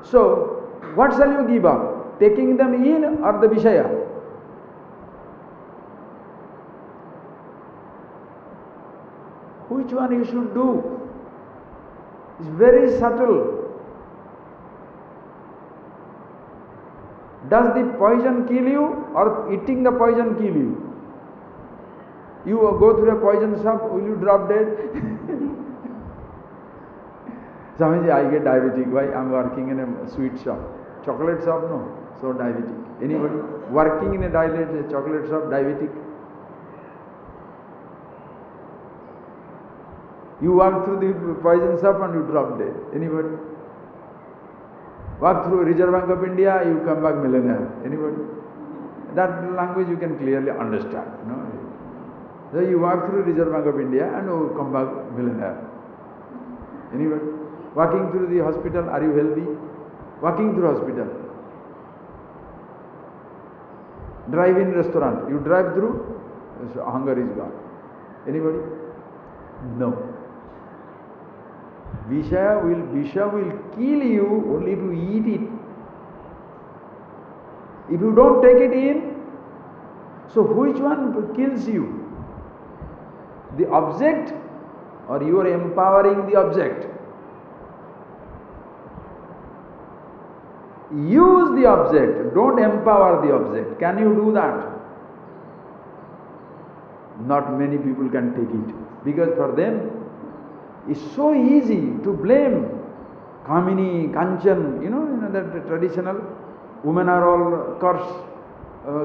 So, what shall you give up? Taking them in or the Vishaya? Which one you should do? It's very subtle. Does the poison kill you or eating the poison kill you? You go through a poison shop, will you drop dead? Swamiji, I get diabetic. Why? I am working in a sweet shop. Chocolate shop, no. So diabetic. Anybody working in a chocolate shop, diabetic? You walk through the poison shop and you drop dead. Anybody? Walk through Reserve Bank of India, you come back millionaire. Anybody? That language you can clearly understand. No? So you walk through Reserve Bank of India and you come back millionaire. Anybody? Walking through the hospital, are you healthy? Walking through hospital. Drive-in restaurant, you drive through, so hunger is gone. Anybody? No. Visha will kill you only if you eat it. If you don't take it in, so which one kills you? The object or you are empowering the object? Use the object, don't empower the object. Can you do that? Not many people can take it, because for them it's so easy to blame Kamini, Kanchan, you know that traditional, women are all cursed,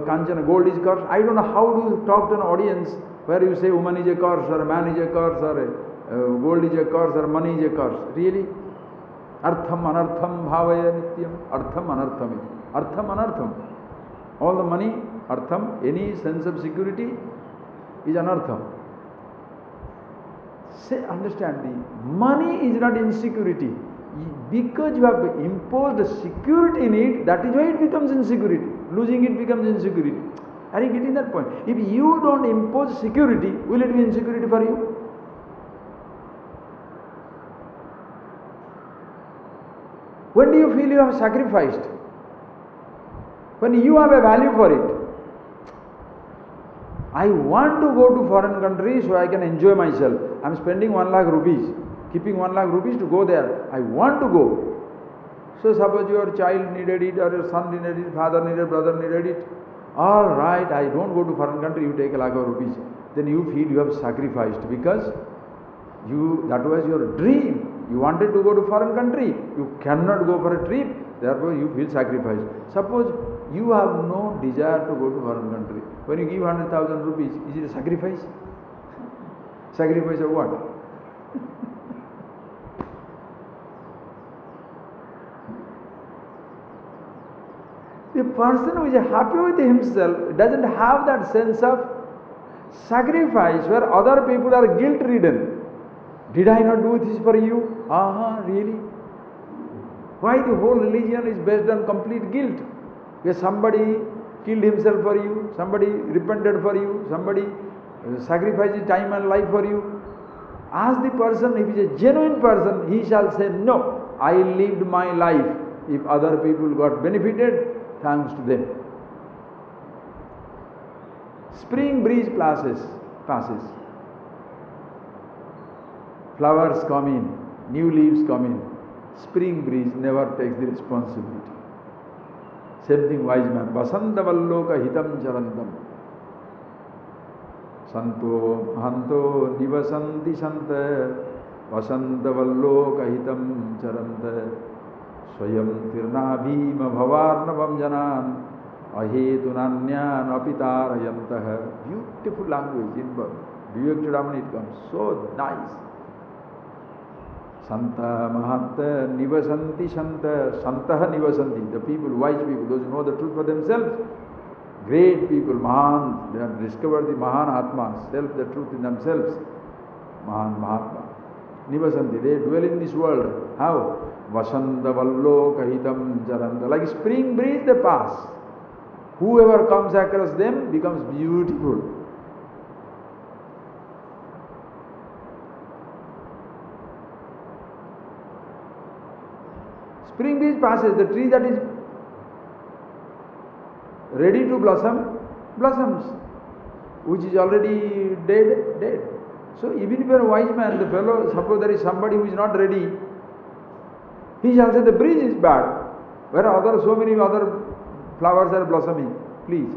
Kanchan, gold is cursed. I don't know how to talk to an audience where you say woman is a curse, or a man is a curse, or gold is a curse, or money is a curse. Really? Artham anartham bhavaya nityam. Artham anartham. Artham anartham. All the money, artham, any sense of security is anartham. Say, understand, the money is not insecurity. Because you have imposed a security in it, that is why it becomes insecurity. Losing it becomes insecurity. Are you getting that point? If you don't impose security, will it be insecurity for you? When do you feel you have sacrificed? When you have a value for it. I want to go to foreign country so I can enjoy myself. I am spending 1 lakh rupees, keeping 1 lakh rupees to go there. I want to go. So suppose your child needed it, or your son needed it, father needed, brother needed it. All right, I don't go to foreign country, you take 1 lakh of rupees. Then you feel you have sacrificed, because that was your dream. You wanted to go to foreign country. You cannot go for a trip. Therefore, you feel sacrificed. Suppose you have no desire to go to foreign country. When you give 100,000 rupees, is it a sacrifice? Sacrifice of what? The person who is happy with himself doesn't have that sense of sacrifice where other people are guilt-ridden. Did I not do this for you? Really? Why the whole religion is based on complete guilt? Where somebody killed himself for you, somebody repented for you, somebody sacrificed time and life for you. Ask the person, if he is a genuine person, he shall say, no, I lived my life. If other people got benefited, thanks to them. Spring breeze passes. Flowers come in, new leaves come in. Spring breeze never takes the responsibility. Same thing, wise man. Vasantavalloka hitam charantam. Santo mahanto nivasanti santa. Vasantavalloka hitam charanta. Swayam tirna bhima bhavarnavam janan. Ahetunanyan apitarayantaha. Beautiful language in Vivek Chudamani, it comes. So nice. Santa Mahanta Nivasanti Santa Santaha Nivasanti. The people, wise people, those who know the truth for themselves, great people, Mahan, they have discovered the Mahan Atma, self, the truth in themselves. Mahan Mahatma. Nivasanti, they dwell in this world. How? Vasanta Vallo Kahitam Jaranta. Like spring breeze, they pass. Whoever comes across them becomes beautiful. Spring breeze passes, the tree that is ready to blossom, blossoms. Which is already dead, dead. So even if you are a wise man, the fellow, suppose there is somebody who is not ready, he shall say the breeze is bad. Where so many other flowers are blossoming, please.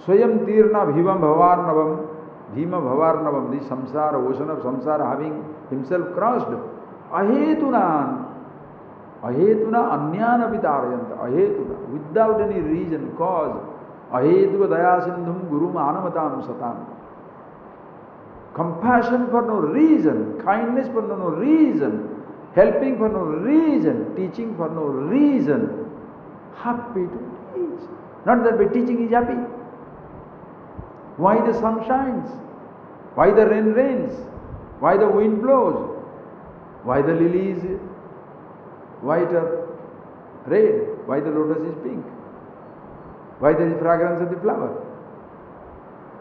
Swayam tirna bhivam bhavarnavam. Bhima bhavarnavam, the samsara, ocean of samsara, having himself crossed. Ahetunan anyana vitarayanta. Ahetuna, without any reason, cause. Ahetuva dayasindhum guru manamatam satam. compassion for no reason, kindness for no reason, helping for no reason, teaching for no reason. Happy to teach. Not that by teaching is happy. Why the sun shines? Why the rain rains? Why the wind blows? Why the lily is white or red? Why the lotus is pink? Why there is fragrance of the flower?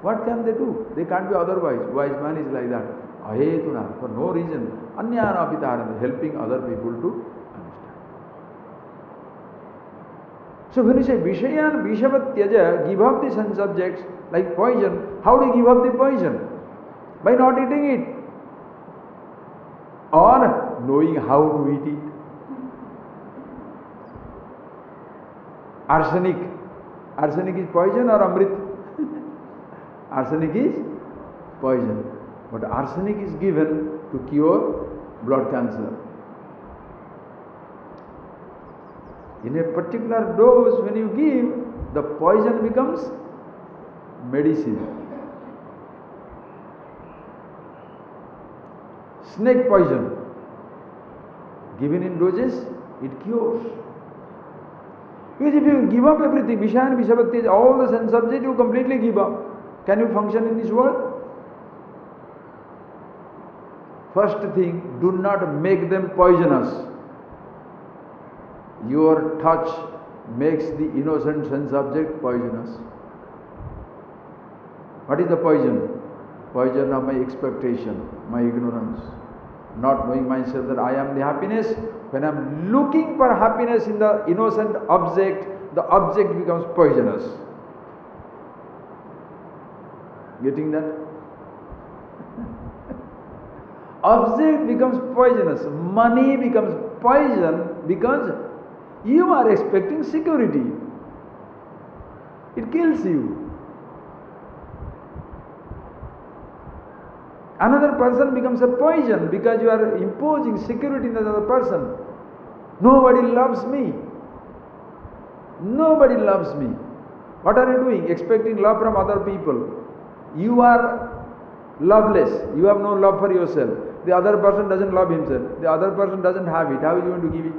What can they do? They can't be otherwise. Wise man is like that. Ahetuna, for no reason. Anyana pitarana, helping other people to understand. So when you say Vishayan Vishavat Tyaja, give up the sense subjects like poison, how do you give up the poison? By not eating it. Or knowing how to eat it. Arsenic. Arsenic is poison or Amrit? Arsenic is poison. But arsenic is given to cure blood cancer. In a particular dose, when you give, the poison becomes medicine. Snake poison, given in doses, it cures. Because if you give up everything, Vishayan Vishavatya, all the sense subject you completely give up, can you function in this world? First thing, do not make them poisonous. Your touch makes the innocent sense object poisonous. What is the poison? Poison of my expectation, my ignorance. Not knowing myself that I am the happiness. When I am looking for happiness in the innocent object, the object becomes poisonous. Getting that? Object becomes poisonous. Money becomes poison because you are expecting security. It kills you. Another person becomes a poison because you are imposing security in the other person. Nobody loves me. Nobody loves me. What are you doing? Expecting love from other people. You are loveless. You have no love for yourself. The other person doesn't love himself. The other person doesn't have it. How is he going to give it?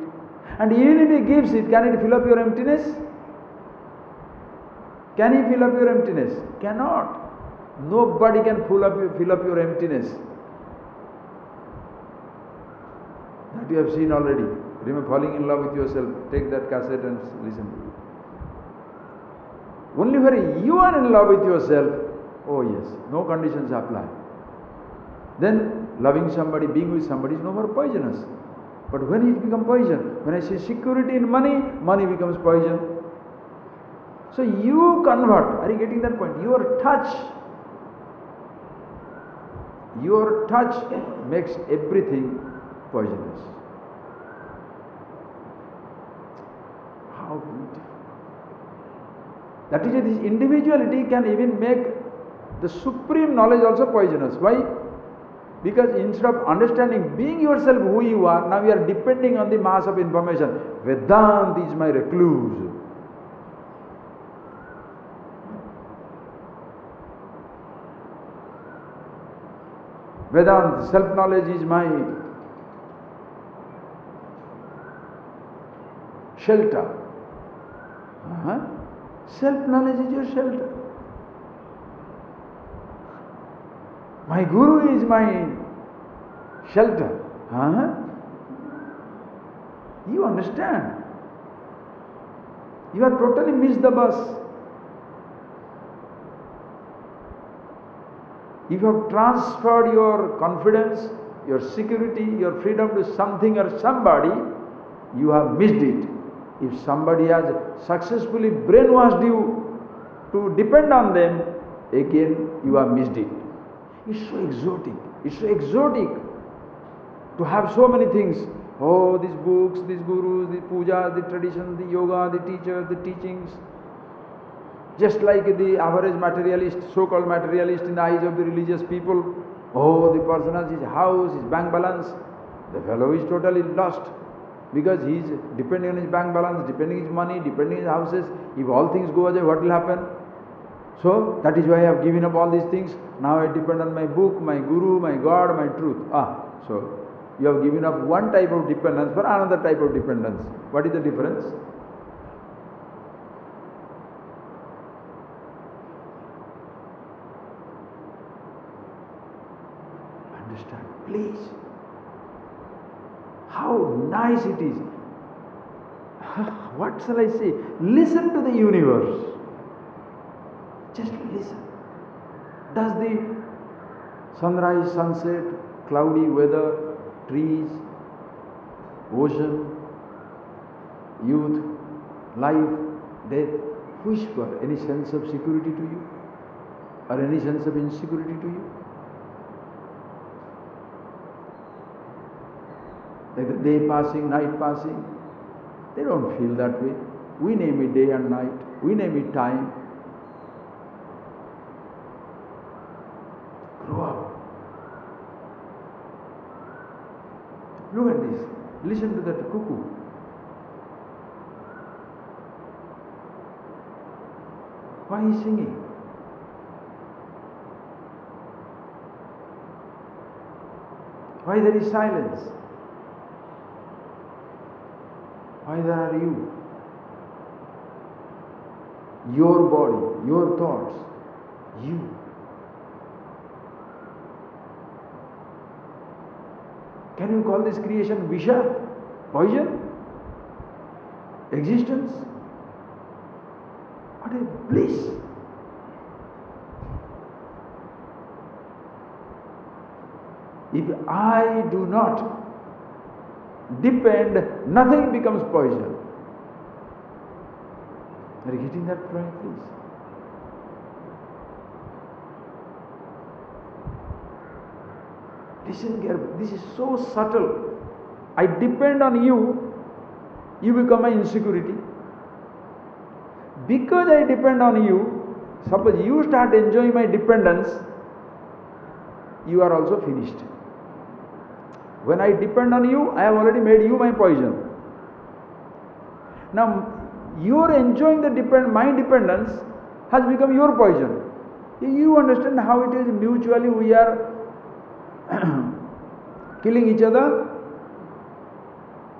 And even if he gives it, can it fill up your emptiness? Can he fill up your emptiness? Cannot. Nobody can fill up your emptiness. That you have seen already. Remember, falling in love with yourself. Take that cassette and listen. Only when you are in love with yourself, oh yes, no conditions apply. Then loving somebody, being with somebody is no more poisonous. But when it becomes poison, when I say security in money, money becomes poison. So you convert. Are you getting that point? Your touch makes everything poisonous. How beautiful. That is, this individuality can even make the supreme knowledge also poisonous. Why? Because instead of understanding, being yourself who you are, now you are depending on the mass of information. Vedanta is my recluse. Vedanta, self-knowledge is my shelter. Self-knowledge is your shelter. My Guru is my shelter. You understand? You have totally missed the bus. If you have transferred your confidence, your security, your freedom to something or somebody, you have missed it. If somebody has successfully brainwashed you to depend on them, again you have missed it. It's so exotic. It's so exotic to have so many things. Oh, these books, these gurus, the pujas, the traditions, the yoga, the teachers, the teachings. Just like the average materialist, so-called materialist in the eyes of the religious people. Oh, the person has his house, his bank balance. The fellow is totally lost because he is depending on his bank balance, depending on his money, depending on his houses. If all things go away, what will happen? So that is why I have given up all these things. Now I depend on my book, my guru, my God, my truth. So you have given up one type of dependence for another type of dependence. What is the difference? Understand, please. How nice it is. What shall I say? Listen to the universe. Just listen. Does the sunrise, sunset, cloudy weather, trees, ocean, youth, life, death whisper any sense of security to you? Or any sense of insecurity to you? Like the day passing, night passing, they don't feel that way. We name it day and night. We name it time. Grow up. Look at this. Listen to that cuckoo. Why is he singing? Why there is silence? Why there are you? Your body, your thoughts, you. Can you call this creation Visha? Poison? Existence? What a bliss! If I do not depend, nothing becomes poison. Are you getting that point, please? Listen carefully. This is so subtle. I depend on you, you become my insecurity. Because I depend on you, suppose you start enjoying my dependence, you are also finished. When I depend on you, I have already made you my poison. Now, you are enjoying my dependence has become your poison. You understand how it is mutually we are killing each other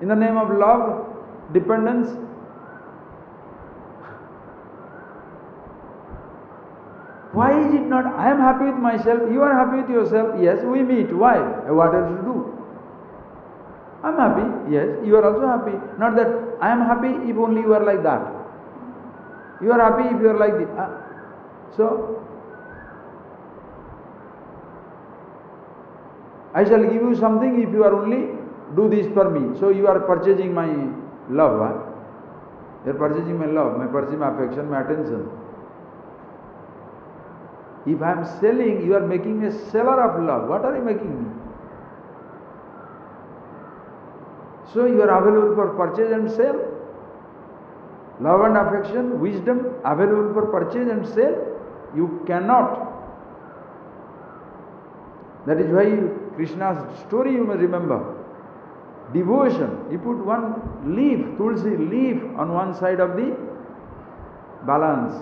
in the name of love, dependence. Why is it not, I am happy with myself, you are happy with yourself, yes, we meet. Why? What else to do? I am happy, yes, you are also happy. Not that I am happy if only you are like that. You are happy if you are like this. So, I shall give you something if you are only do this for me. So you are purchasing my love. You are purchasing my love, my purchasing my affection, my attention. If I am selling, you are making me a seller of love. What are you making me? So you are available for purchase and sale. Love and affection, wisdom, available for purchase and sale. You cannot. That is why Krishna's story you must remember. Devotion. He put one leaf, tulsi leaf on one side of the balance.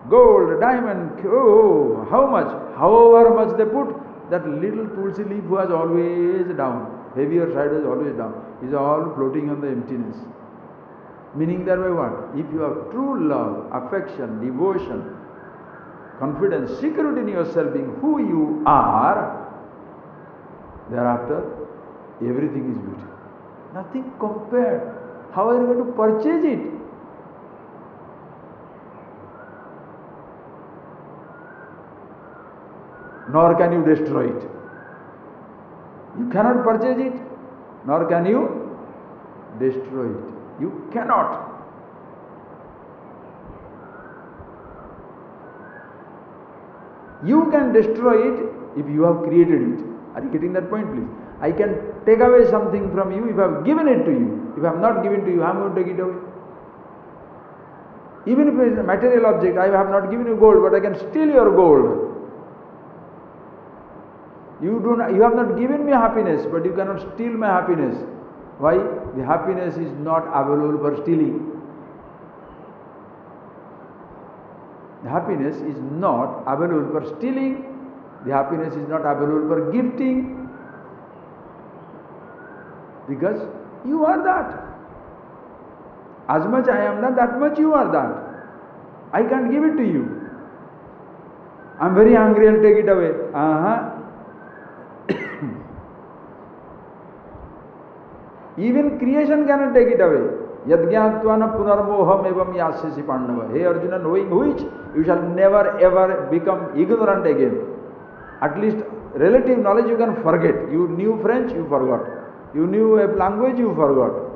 Gold, diamond, oh, how much? However much they put, that little tulsi leaf was always down. Heavier side was always down. Is all floating on the emptiness. Meaning that by what? If you have true love, affection, devotion, confidence, security in yourself being who you are, thereafter everything is beautiful. Nothing compared. How are you going to purchase it? Nor can you destroy it. You cannot purchase it, nor can you destroy it. You cannot. You can destroy it if you have created it. Are you getting that point, please? I can take away something from you if I have given it to you. If I have not given to you, I am going to take it away. Even if it is a material object, I have not given you gold, but I can steal your gold. You have not given me happiness, but you cannot steal my happiness. Why? The happiness is not available for stealing. The happiness is not available for stealing. The happiness is not available for gifting. Because you are that. As much I am that much you are that. I can't give it to you. I am very hungry, I'll take it away. Even creation cannot take it away. Yadgyattvana punarmoham evam yasyasi pandava. Hey Arjuna, knowing which, you shall never ever become ignorant again. At least relative knowledge you can forget. You knew French, you forgot. You knew a language, you forgot.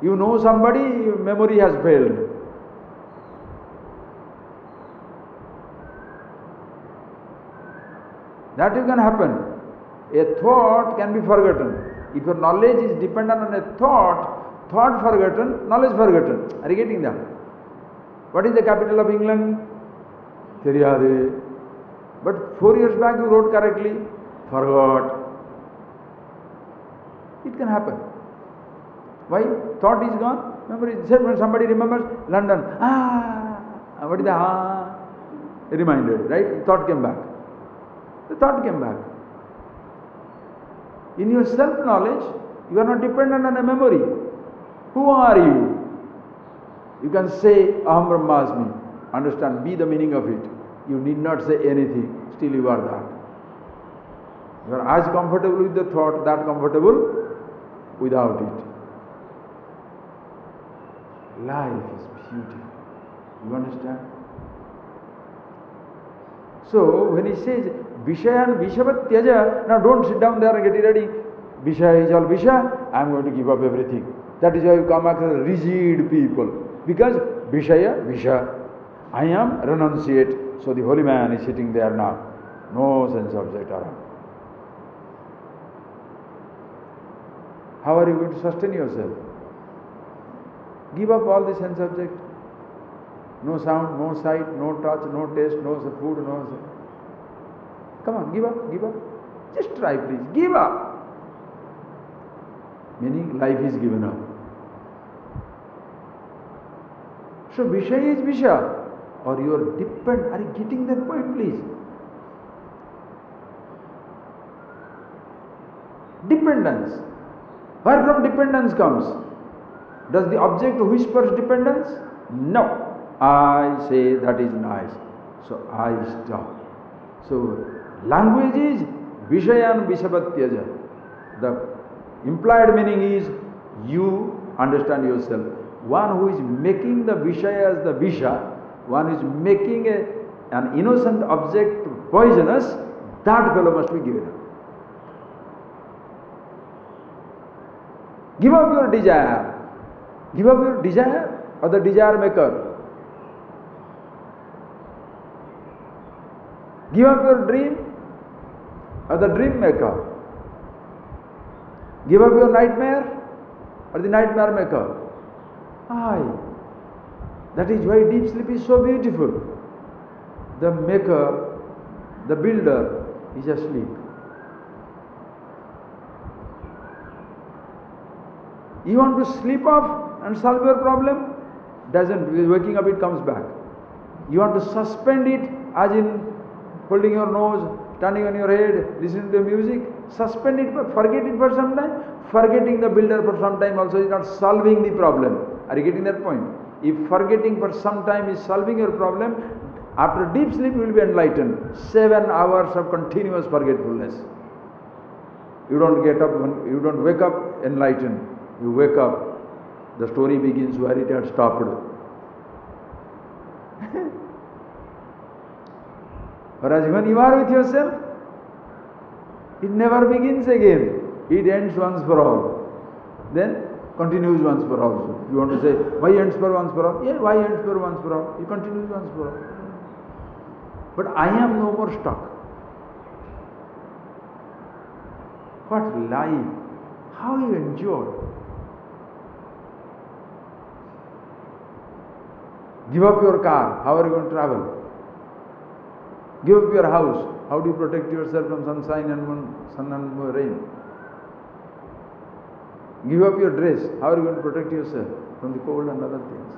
You know somebody, memory has failed. That can happen. A thought can be forgotten. If your knowledge is dependent on a thought forgotten, knowledge forgotten. Are you getting that? What is the capital of England? Theriyade. But 4 years back you wrote correctly, forgot. It can happen. Why? Thought is gone. Memory is said when somebody remembers London. What is the reminded, right? Thought came back. The thought came back. In your self-knowledge, you are not dependent on a memory. Who are you? You can say, Aham Brahmasmi. Understand, be the meaning of it. You need not say anything, still you are that. You are as comfortable with the thought, that comfortable without it. Life is beautiful. You understand? So, when he says, Vishayan Vishavat Tyaja, now don't sit down there and get ready. Visha is all Visha, I am going to give up everything. That is why you come across rigid people. Because Vishaya, Visha. I am renunciate. So the holy man is sitting there now. No sense object around. How are you going to sustain yourself? Give up all the sense object. No sound, no sight, no touch, no taste, no food, no... Come on, give up, give up. Just try please, give up. Meaning life is given up. So Visha is Visha. Or you are dependent. Are you getting that point please? Dependence. Where from dependence comes? Does the object whispers dependence? No. I say that is nice. So I stop. So language is Vishayan Vishavatyaja. The implied meaning is you understand yourself. One who is making the Vishaya as the Visha, one is making an innocent object poisonous, that fellow must be given up. Give up your desire. Give up your desire or the desire maker. Give up your dream or the dream maker. Give up your nightmare or the nightmare maker. Aye. That is why deep sleep is so beautiful. The maker, the builder is asleep. You want to sleep off and solve your problem? Doesn't. Waking up it comes back. You want to suspend it as in holding your nose, standing on your head, listening to music? Suspend it, forget it for some time. Forgetting the builder for some time also is not solving the problem. Are you getting that point? If forgetting for some time is solving your problem, after deep sleep you will be enlightened. 7 hours of continuous forgetfulness. You don't get up, you don't wake up enlightened. You wake up, the story begins where it had stopped. Whereas when you are with yourself, it never begins again. It ends once for all. Then continues once for all. So you want to say, why ends for once for all? Yeah, why ends for once for all? It continues once for all. But I am no more stuck. What life! How you enjoy! Give up your car, how are you going to travel? Give up your house, how do you protect yourself from sun and rain? Give up your dress, how are you going to protect yourself from the cold and other things?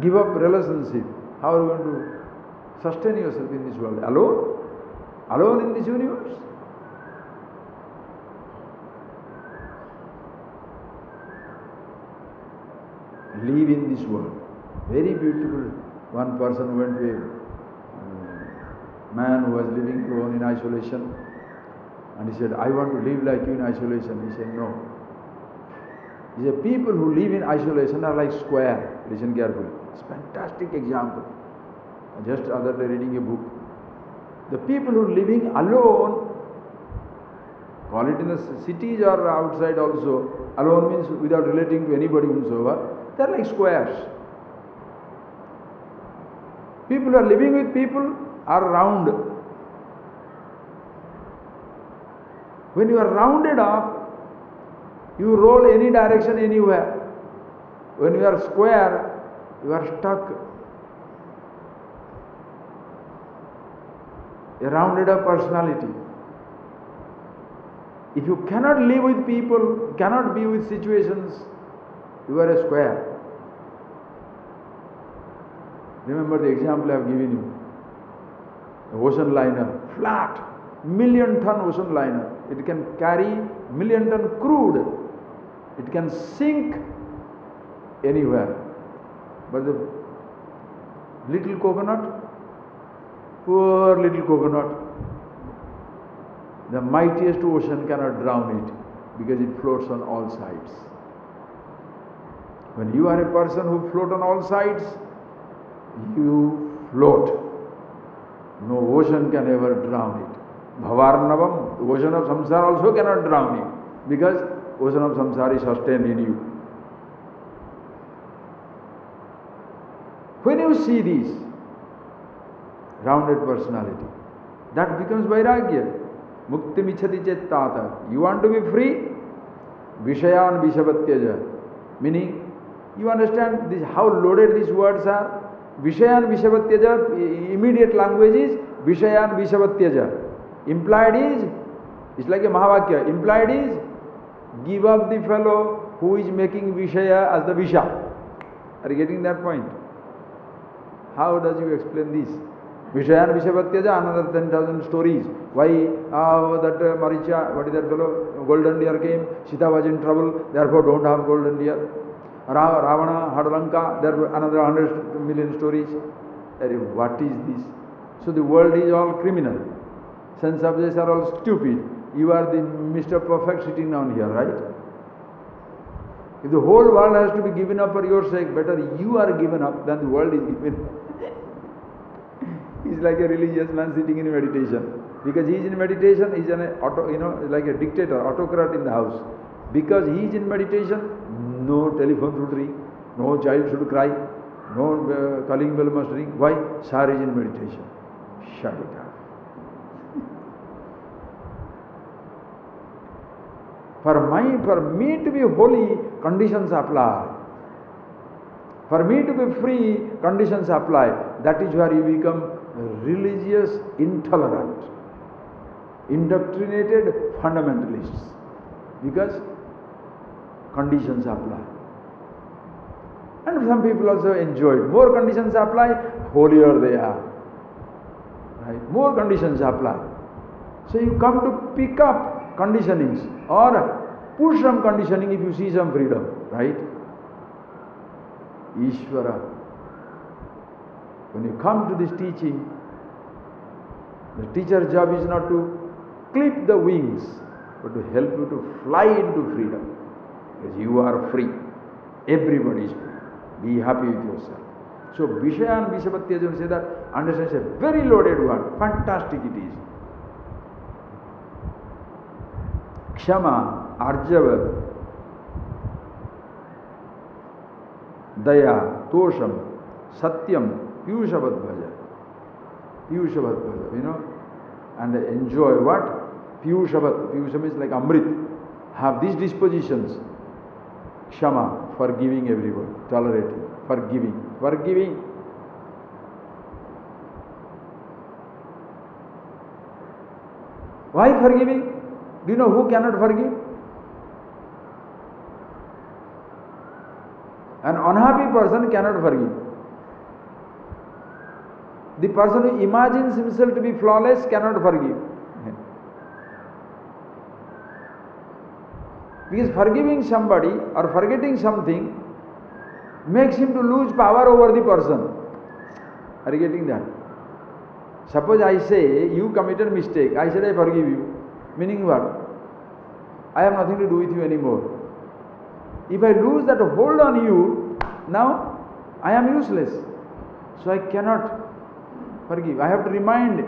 Give up relationship. How are you going to sustain yourself in this world? Alone? Alone in this universe? Live in this world. Very beautiful. One person went to a man who was living alone in isolation, and he said, I want to live like you in isolation. He said, no. He said, people who live in isolation are like square. Listen carefully. It's a fantastic example. Just other day reading a book. The people who are living alone, call it in the cities or outside also, alone means without relating to anybody whomsoever, they are like squares. People who are living with people are round. When you are rounded up, you roll any direction anywhere. When you are square, you are stuck. A rounded up personality. If you cannot live with people, cannot be with situations, you are a square. Remember the example I have given you. The ocean liner, flat, million-ton ocean liner. It can carry million-ton crude. It can sink anywhere. But the little coconut, poor little coconut, the mightiest ocean cannot drown it because it floats on all sides. When you are a person who floats on all sides, you float. No ocean can ever drown it. Bhavarnavam, the ocean of samsara also cannot drown you because ocean of samsara is sustained in you. When you see this rounded personality, that becomes vairagya. Mukti michati chettata. You want to be free? Vishayan vishavatyaja. Meaning, you understand this, how loaded these words are? Vishayan vishavatyaja, immediate language is Vishayan vishavatyaja. Implied is, it's like a Mahavakya. Implied is, give up the fellow who is making Vishaya as the Visha. Are you getting that point? How does you explain this? Vishayan vishavatyaja, another 10,000 stories. Why that Maricha, what is that fellow, golden deer came, Sita was in trouble, therefore don't have golden deer. Ravana had Lanka, there were another 100 million stories. What is this? So the world is all criminal. Sense objects are all stupid. You are the Mr. Perfect sitting down here, right? If the whole world has to be given up for your sake, better you are given up than the world is given. He's like a religious man sitting in meditation. Because he is in meditation, he is like a dictator, autocrat in the house. Because he is in meditation, no telephone should ring, no child should cry, no calling bell must ring. Why? Sir is in meditation. Shut it up. For me to be holy, conditions apply. For me to be free, conditions apply. That is where you become religious intolerant, indoctrinated fundamentalists. Because conditions apply. And some people also enjoy it. More conditions apply, holier they are. Right? More conditions apply. So you come to pick up conditionings or push some conditioning if you see some freedom. Right? Ishvara. When you come to this teaching, the teacher's job is not to clip the wings, but to help you to fly into freedom. Because you are free. Everybody is free. Be happy with yourself. So Vishayan Vishavatyaja, say that, understand, it's a very loaded word. Fantastic it is. Kshama, Arjava, Daya, Tosham, Satyam, Piyushavat Bhaja. Piyushavat Bhaja, you know. And enjoy what? Piyushavat. Piyusham is like Amrit. Have these dispositions. Kshama, forgiving everyone, tolerating, forgiving. Why forgiving? Do you know who cannot forgive? An unhappy person cannot forgive. The person who imagines himself to be flawless cannot forgive. Because forgiving somebody or forgetting something makes him to lose power over the person. Are you getting that? Suppose I say, you committed mistake. I said, I forgive you. Meaning what? I have nothing to do with you anymore. If I lose that hold on you, now I am useless. So I cannot forgive. I have to remind,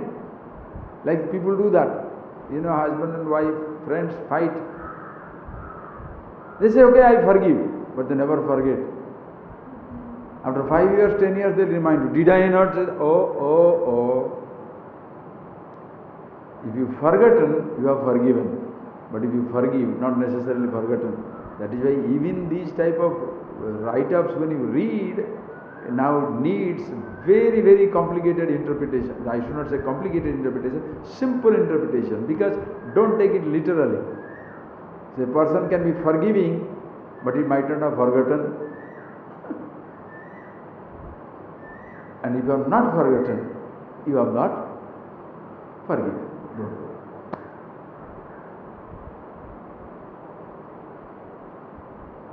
like people do that. You know, husband and wife, friends fight. They say, okay, I forgive, but they never forget. After 5 years, 10 years, they'll remind you, did I not say, oh. If you've forgotten, you have forgiven. But if you forgive, not necessarily forgotten. That is why even these type of write-ups, when you read, now needs very, very complicated interpretation. I should not say complicated interpretation, simple interpretation, because don't take it literally. So a person can be forgiving, but he might not have forgotten. And if you have not forgotten, you have not forgiven. Don't worry.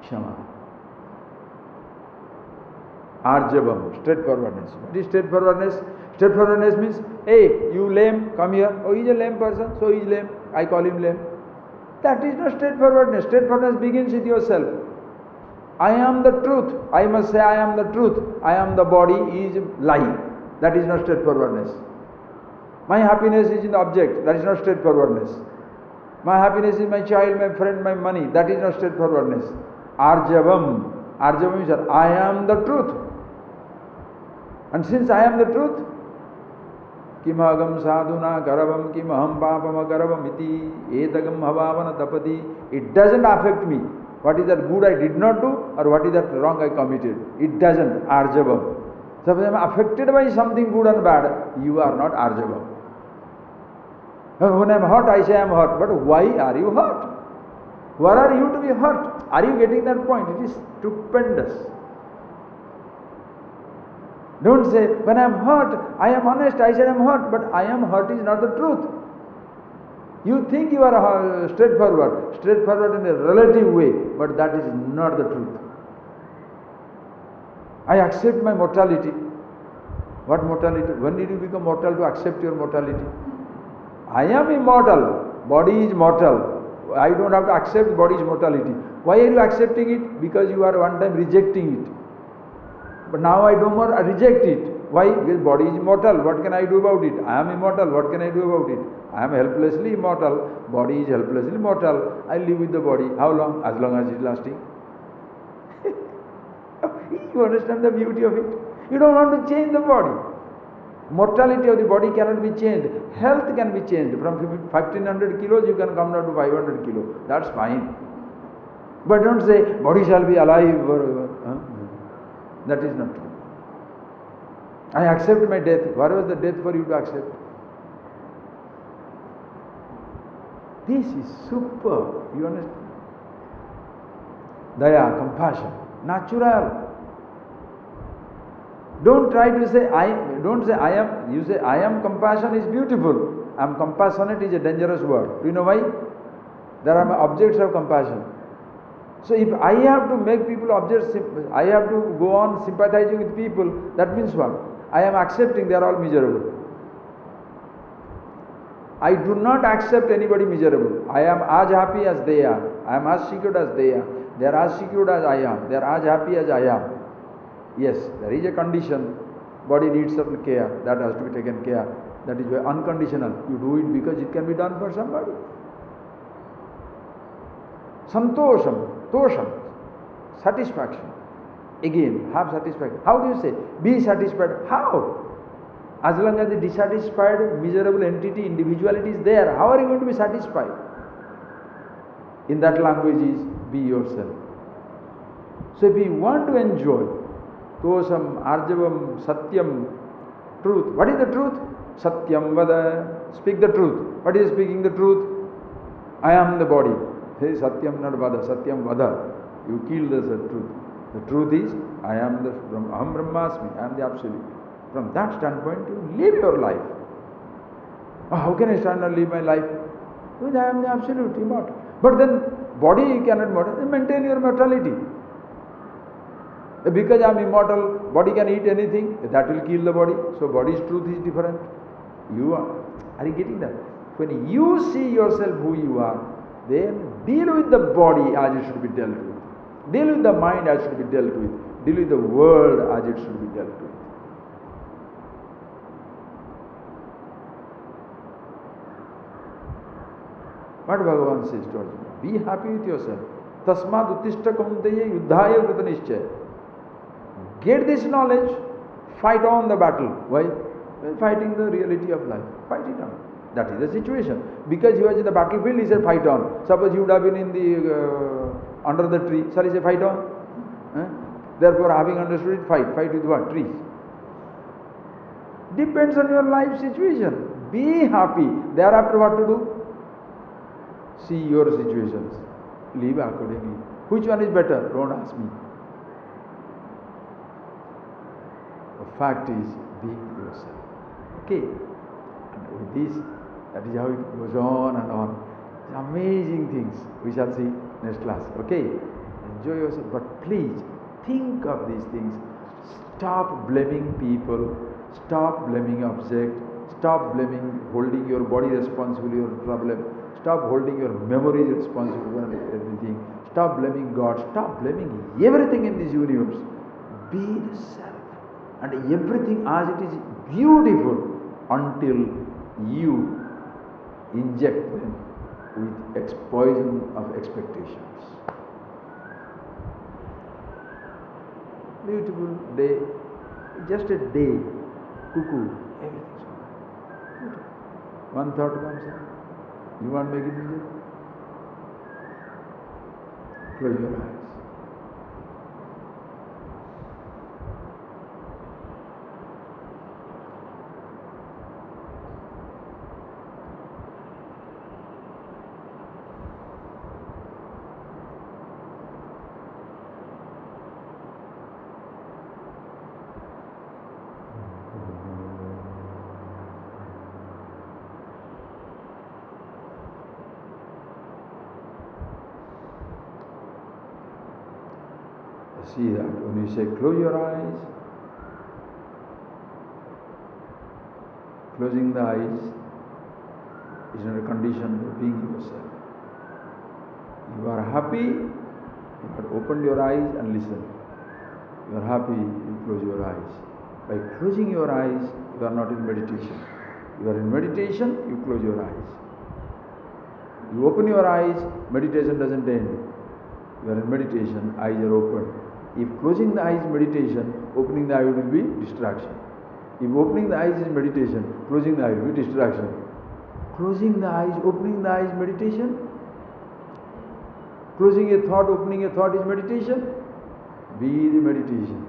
Kshama. Arjavam, straightforwardness. What is straightforwardness? Straightforwardness means, hey, you lame, come here. Oh, he is a lame person, so he is lame. I call him lame. That is not straightforwardness. Straightforwardness begins with yourself. I am the truth. I must say I am the truth. I am the body is lie. That is not straightforwardness. My happiness is in the object. That is not straightforwardness. My happiness is my child, my friend, my money. That is not straightforwardness. Arjavam. Arjavam is that I am the truth. And since I am the truth, kimagam sadhuna karavam kimaham papama karavam iti etagam havavana tapati. It doesn't affect me. What is that good I did not do or what is that wrong I committed? It doesn't. Arjavam. So if I am affected by something good and bad, you are not Arjavam. When I am hurt, I say I am hurt. But why are you hurt? Where are you to be hurt? Are you getting that point? It is stupendous. Don't say, when I am hurt, I am honest, I said I am hurt, but I am hurt is not the truth. You think you are straightforward in a relative way, but that is not the truth. I accept my mortality. What mortality? When did you become mortal to accept your mortality? I am immortal, body is mortal. I don't have to accept body's mortality. Why are you accepting it? Because you are one time rejecting it. But now I don't more reject it. Why? Because body is immortal. What can I do about it? I am immortal. What can I do about it? I am helplessly immortal. Body is helplessly mortal. I live with the body. How long? As long as it is lasting. You understand the beauty of it? You don't want to change the body. Mortality of the body cannot be changed. Health can be changed. From 1500 kilos you can come down to 500 kilos. That's fine. But don't say body shall be alive forever. That is not true. I accept my death. Where was the death for you to accept? This is super. You understand? Daya, compassion, natural. Don't try to say don't say I am. You say I am compassion is beautiful. I am compassionate is a dangerous word. Do you know why? There are objects of compassion. So if I have to make people objects, I have to go on sympathizing with people, that means what? I am accepting they are all miserable. I do not accept anybody miserable. I am as happy as they are. I am as secured as they are. They are as secured as I am. They are as happy as I am. Yes, there is a condition. Body needs certain care. That has to be taken care. That is why unconditional. You do it because it can be done for somebody. Santosham, tosham, satisfaction. Again, have satisfaction. How do you say? Be satisfied. How? As long as the dissatisfied, miserable entity, individuality is there, how are you going to be satisfied? In that language is, be yourself. So if you want to enjoy, tosham, arjavam, satyam, truth. What is the truth? Satyam vada. Speak the truth. What is speaking the truth? I am the body. Say satyam not vada, satyam vada. You kill the truth. The truth is, I am the Aham Brahmasmi, I am the Absolute. From that standpoint, you live your life. Oh, how can I stand and live my life? Because I am the absolute immortal. But then body cannot mortal. Maintain your mortality. Because I am immortal, body can eat anything, that will kill the body. So body's truth is different. You are you getting that? When you see yourself who you are, then deal with the body as it should be dealt with. Deal with the mind as it should be dealt with. Deal with the world as it should be dealt with. What Bhagavan says to Arjuna, be happy with yourself. Tasmad uttishta kaunteya yuddhaya krita nischaya. Get this knowledge, fight on the battle. Why? Well, fighting the reality of life. Fight it on. That is the situation. Because he was in the battlefield, he said fight on. Suppose he would have been in the under the tree, shall he say fight on? Therefore, having understood it, fight. Fight with what? Trees. Depends on your life situation. Be happy. Thereafter, what to do? See your situations. Live accordingly. Which one is better? Don't ask me. The fact is, be yourself. Okay? And with this, that is how it goes on and on. It's amazing things. We shall see next class. Okay? Enjoy yourself. But please, think of these things. Stop blaming people. Stop blaming objects. Stop blaming, holding your body responsible for your problem. Stop holding your memory responsible for everything. Stop blaming God. Stop blaming everything in this universe. Be the self. And everything as it is beautiful until you inject them with poison of expectations. Beautiful day, just a day, cuckoo, everything's all right. One thought comes in. You want to make it easier? Close your eyes. See that when you say close your eyes, closing the eyes is not a condition of being yourself. You are happy, you have opened your eyes and listen. You are happy, you close your eyes. By closing your eyes, you are not in meditation. You are in meditation, you close your eyes. You open your eyes, meditation doesn't end. You are in meditation, eyes are open. If closing the eyes is meditation, opening the eye will be distraction. If opening the eyes is meditation, closing the eye will be distraction. Closing the eyes, opening the eyes meditation. Closing a thought, opening a thought is meditation. Be the meditation.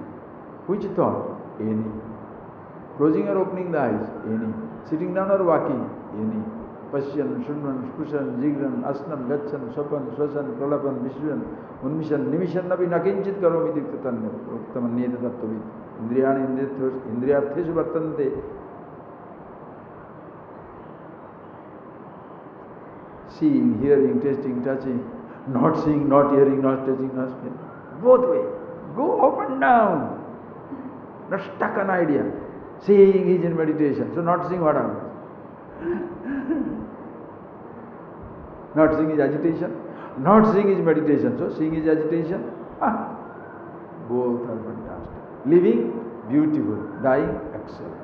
Which thought? Any. Closing or opening the eyes? Any. Sitting down or walking? Any. Pashyan, Shunman, Skushan, Jigran, Asnan, Gachan, Sopan, Swasan, Pralapan, Vishwan, Unmishan, Nimishan, Nabi, Nakinchit, Karomiti, Katan, Uktamaneta Tattavit, Indriyartheshu Vartante. Seeing, hearing, tasting, touching, not seeing, not hearing, not touching, not smelling. Both ways. Go up and down. Not stuck on idea. Seeing is in meditation. So not seeing what happens? Not seeing is agitation. Not seeing is meditation. So seeing is agitation. Both are fantastic. Living, beautiful. Dying, excellent.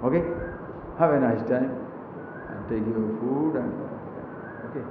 Okay? Have a nice time. And take your food and okay.